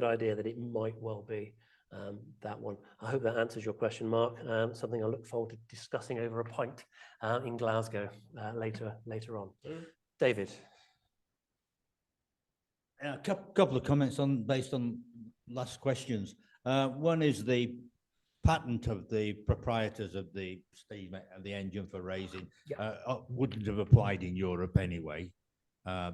idea that it might well be that one. I hope that answers your question, Mark. Something I look forward to discussing over a pint in Glasgow later on. David. A couple of comments based on last questions. One is the patent of the proprietors of the engine for raising wouldn't have applied in Europe anyway.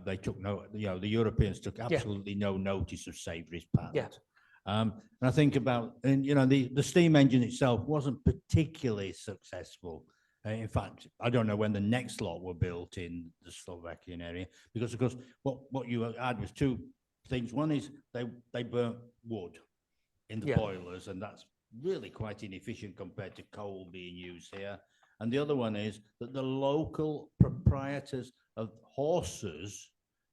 They took the Europeans took absolutely no notice of Savory's patent. And I think about, and you know, the steam engine itself wasn't particularly successful. In fact, I don't know when the next lot were built in the Slovakian area, because of course, what you had was two things. One is they burnt wood in the Yeah. boilers, and that's really quite inefficient compared to coal being used here. And the other one is that the local proprietors of horses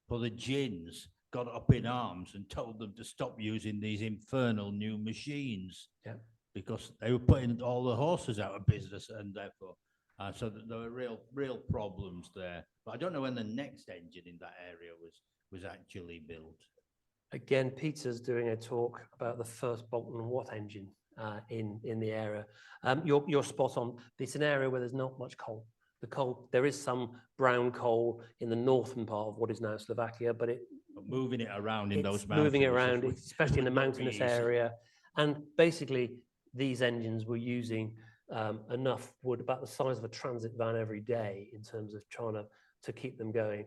for the gins got up in arms and told them to stop using these infernal new machines. Yeah. Because they were putting all the horses out of business, and therefore, so that there were real problems there. But I don't know when the next engine in that area was actually built. Again, Peter's doing a talk about the first Bolton Watt engine in the area. You're spot on. It's an area where there's not much coal. The coal, there is some brown coal in the northern part of what is now Slovakia, but But moving it around in those it's mountains. moving it around, especially in the would not be mountainous easy. area. And basically, these engines were using enough wood, about the size of a transit van every day, in terms of trying to keep them going.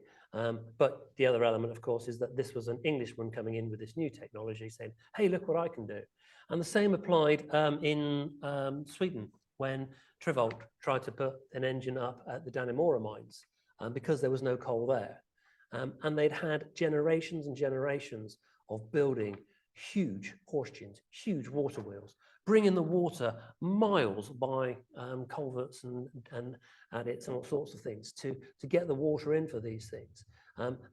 But the other element, of course, is that this was an Englishman coming in with this new technology saying, hey, look what I can do. And the same applied in Sweden when Trivolt tried to put an engine up at the Dannemora mines because there was no coal there. And they'd had generations and generations of building huge horse gins, huge water wheels, bringing the water miles by culverts and adits and all sorts of things to get the water in for these things.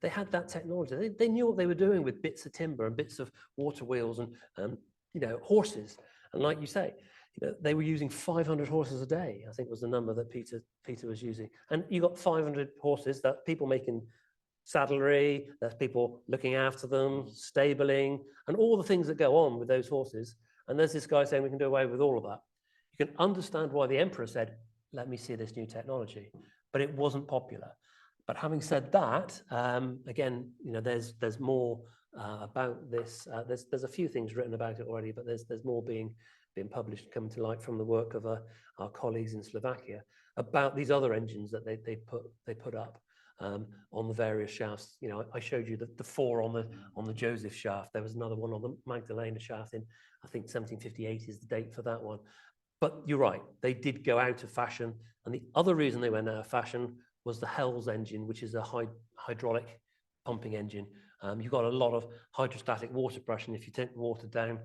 They had that technology. They knew what they were doing with bits of timber and bits of water wheels and you know, horses. And like you say, you know, they were using 500 horses a day, I think was the number that Peter was using. And you got 500 horses, that people making saddlery, that's people looking after them, stabling, and all the things that go on with those horses. And there's this guy saying we can do away with all of that. You can understand why the emperor said, let me see this new technology, but it wasn't popular. But having said that, again, you know, there's more about this. There's a few things written about it already, but there's more being published, coming to light from the work of our colleagues in Slovakia about these other engines that they put up on the various shafts. You know, I showed you the four on the Joseph shaft. There was another one on the Magdalena shaft in, I think 1758 is the date for that one. But you're right, they did go out of fashion. And the other reason they went out of fashion was the Hells engine, which is a hydraulic pumping engine. You've got a lot of hydrostatic water pressure if you take the water down.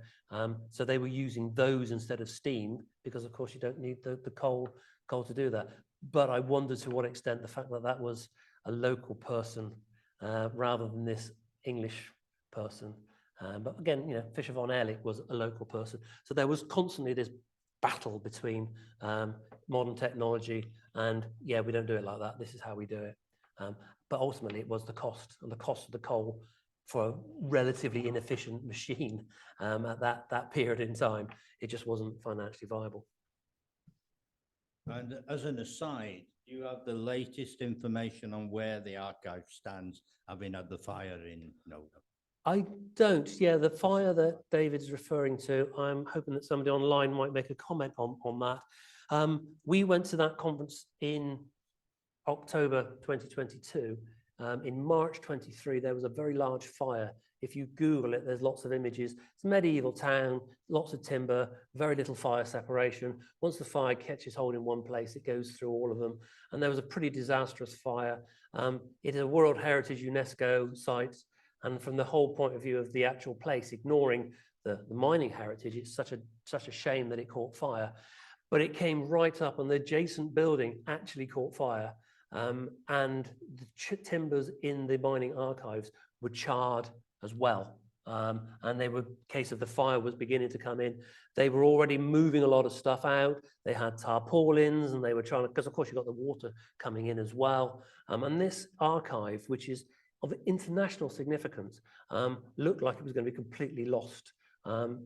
So they were using those instead of steam because, of course, you don't need the coal to do that. But I wonder to what extent the fact that that was a local person rather than this English person. But again, you know, Fisher von Ehrlich was a local person. So there was constantly this battle between modern technology and, yeah, we don't do it like that. This is how we do it. But ultimately, it was the cost of the coal for a relatively inefficient machine at that period in time. It just wasn't financially viable. And as an aside, do you have the latest information on where the archive stands, having had the fire in Nottingham? I don't. Yeah, the fire that David's referring to, I'm hoping that somebody online might make a comment on that. We went to that conference in October 2022. In March 23, there was a very large fire. If you Google it, there's lots of images. It's a medieval town, lots of timber, very little fire separation. Once the fire catches hold in one place, it goes through all of them. And there was a pretty disastrous fire. It is a World Heritage UNESCO site. And from the whole point of view of the actual place, ignoring the mining heritage, it's such a shame that it caught fire. But it came right up and the adjacent building actually caught fire. And the timbers in the mining archives were charred as well. And they were, case of the fire was beginning to come in. They were already moving a lot of stuff out. They had tarpaulins and they were trying to, because of course you've got the water coming in as well. And this archive, which is of international significance, looked like it was going to be completely lost.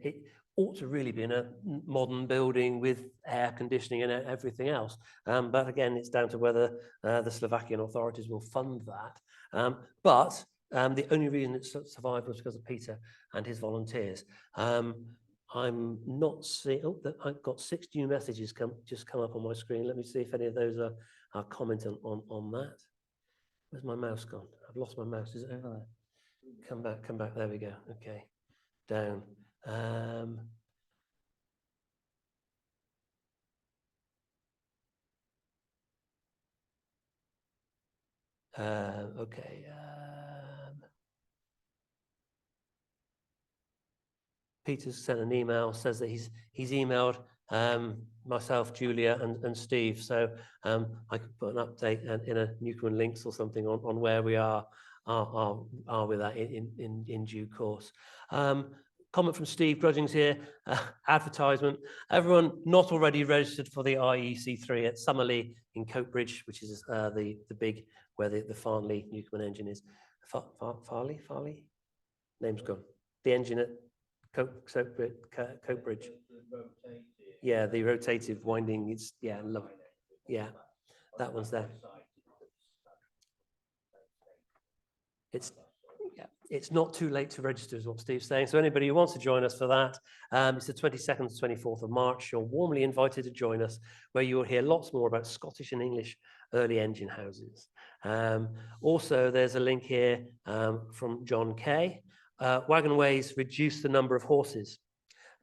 It ought to really be in a modern building with air conditioning and everything else. But again, it's down to whether the Slovakian authorities will fund that. But the only reason it survived was because of Peter and his volunteers. I'm not seeing, oh, I've got 6 new messages just come up on my screen. Let me see if any of those are commenting on that. Where's my mouse gone? I've lost my mouse. Is it over there? Come back. There we go. Okay. Down. Okay. Peter's sent an email, says that he's emailed myself, Julia, and Steve. So I could put an update in a Newcomen Links or something on where we are with that in due course. Comment from Steve Grudgings here. Advertisement. Everyone not already registered for the IEC3 at Summerley in Coatbridge, which is the big where the Farnley Newcomen engine is. Farley? Name's gone. The engine at Coatbridge. Yeah, the rotative winding. It's lovely. Yeah, that one's there. It's not too late to register, is what Steve's saying. So anybody who wants to join us for that, it's the 22nd to 24th of March. You're warmly invited to join us, where you will hear lots more about Scottish and English early engine houses. Also, there's a link here from John Kay. Wagonways reduce the number of horses.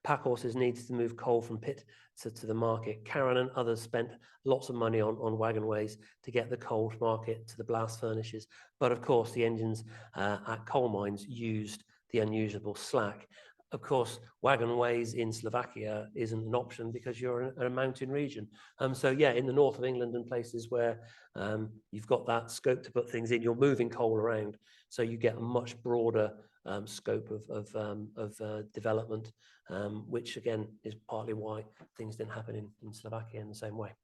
Pack horses needs to move coal from pit to the market. Karen and others spent lots of money on wagonways to get the coal to market to the blast furnaces. But of course, the engines at coal mines used the unusable slack. Of course, wagonways in Slovakia isn't an option because you're in a mountain region. So yeah, in the north of England and places where you've got that scope to put things in, you're moving coal around. So you get a much broader scope of development, which again is partly why things didn't happen in Slovakia in the same way.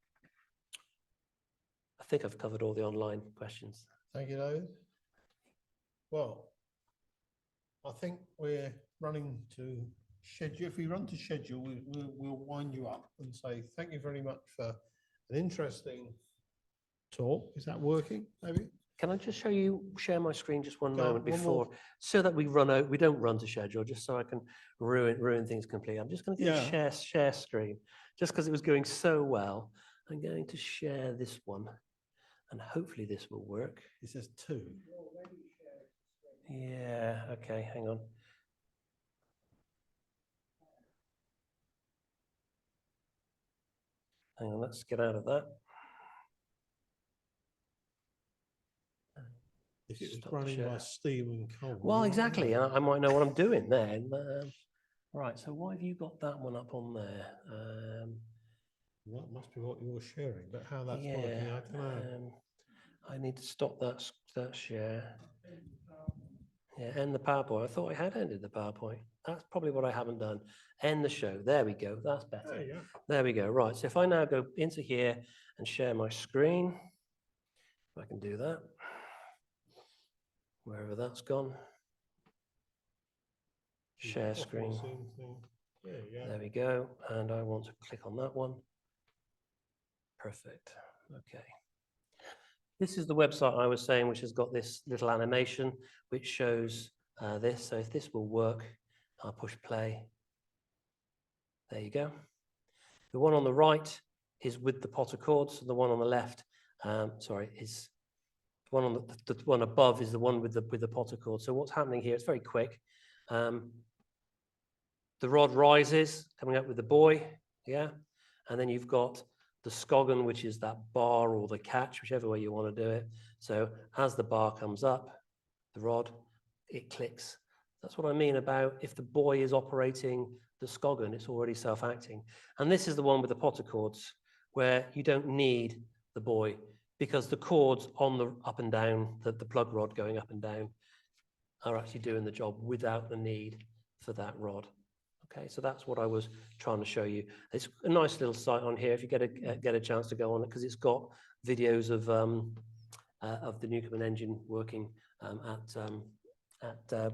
I think I've covered all the online questions. Thank you, David. Well, I think we're running to schedule. If we run to schedule, we'll wind you up and say thank you very much for an interesting talk. Is that working, maybe? Can I just share my screen just one Go on, moment one before, more. so that we don't run to schedule, just so I can ruin things completely. I'm just going to do a share screen, just because it was going so well. I'm going to share this one, and hopefully this will work. It says 2. Yeah, okay, hang on. Hang on, let's get out of that. If it was Stop running share. by steam and coal. Well, you might exactly. know. I might know what I'm doing then. Right, so why have you got that one up on there? That must be what you're sharing, but how that's working, I don't know. I need to stop that share. Yeah, end the PowerPoint. I thought I had ended the PowerPoint. That's probably what I haven't done. End the show. There we go. That's better. There you go. There we go. Right. So if I now go into here and share my screen, if I can do that, wherever that's gone. Share screen. There we go. And I want to click on that one. Perfect. Okay. This is the website I was saying, which has got this little animation, which shows this. So if this will work, I'll push play. There you go. The one on the right is with the potter chords. The one on the left, is the one on the one above is the one with the potter chord. So what's happening here? It's very quick. The rod rises, coming up with the buoy, yeah, and then you've got the scoggin, which is that bar or the catch, whichever way you want to do it. So as the bar comes up, the rod, it clicks. That's what I mean about if the buoy is operating the scoggin, it's already self-acting. And this is the one with the potter chords, where you don't need the buoy because the chords on the up and down, the plug rod going up and down, are actually doing the job without the need for that rod. Okay, so that's what I was trying to show you. It's a nice little site on here if you get a chance to go on it, because it's got videos of the Newcomen engine working at the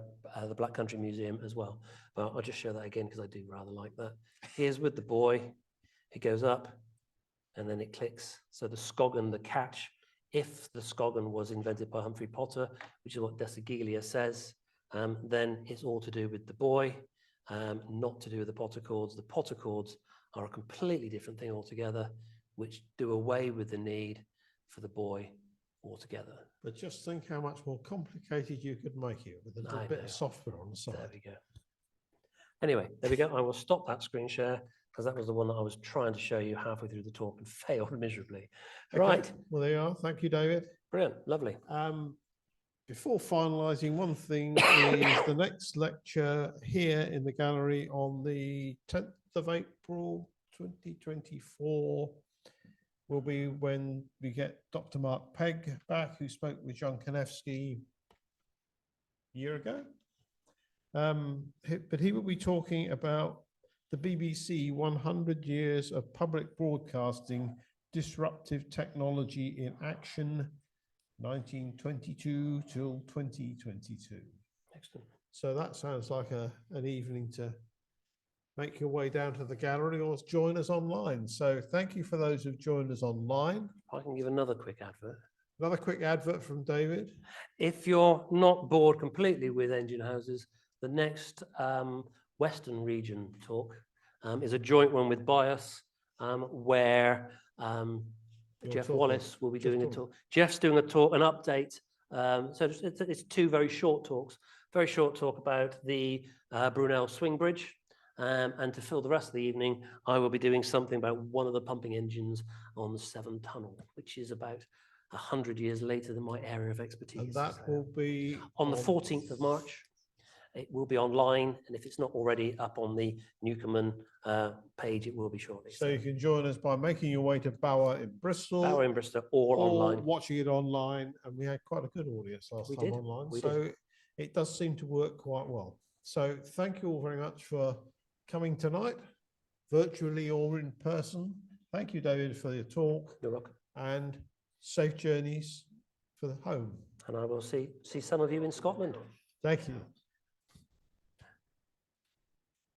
Black Country Museum as well. But I'll just show that again because I do rather like that. Here's with the buoy. It goes up and then it clicks. So the scoggin, the catch, if the scoggin was invented by Humphrey Potter, which is what Desaguilia says, then it's all to do with the buoy. Not to do with the potter chords. The potter chords are a completely different thing altogether, which do away with the need for the buoy altogether. But just think how much more complicated you could make it with a little bit of software on the side. There we go. Anyway, there we go. I will stop that screen share because that was the one that I was trying to show you halfway through the talk and failed miserably. Okay, Right, well, there you are. Thank you, David. brilliant, lovely. Before finalising, one thing is the next lecture here in the gallery on the 10th of April 2024 will be when we get Dr. Mark Pegg back, who spoke with John Konevsky a year ago. But he will be talking about the BBC 100 Years of Public Broadcasting, Disruptive Technology in Action, 1922 till 2022. Excellent. So that sounds like an evening to make your way down to the gallery or join us online. So thank you for those who've joined us online. I can give another quick advert. Another quick advert from David. If you're not bored completely with engine houses, the next Western region talk is a joint one with Bias, where You're Jeff talking. Wallace will be Just doing a talk. talk. Jeff's doing a talk, an update. So it's two very short talks. Very short talk about the Brunel Swing Bridge. And to fill the rest of the evening, I will be doing something about one of the pumping engines on the Severn Tunnel, which is about 100 years later than my area of expertise. And that So will be on the 14th of March. It will be online, and if it's not already up on the Newcomen page, it will be shortly. So you can join us by making your way to Bower in Bristol. Bower in Bristol or online. Watching it online. And we had quite a good audience last We time did, online. we So it does seem to work quite well. So thank you all very much for coming tonight, virtually or in person. Thank you, David, for your talk, You're welcome. and safe journeys for the home. And I will see some of you in Scotland. Thank you.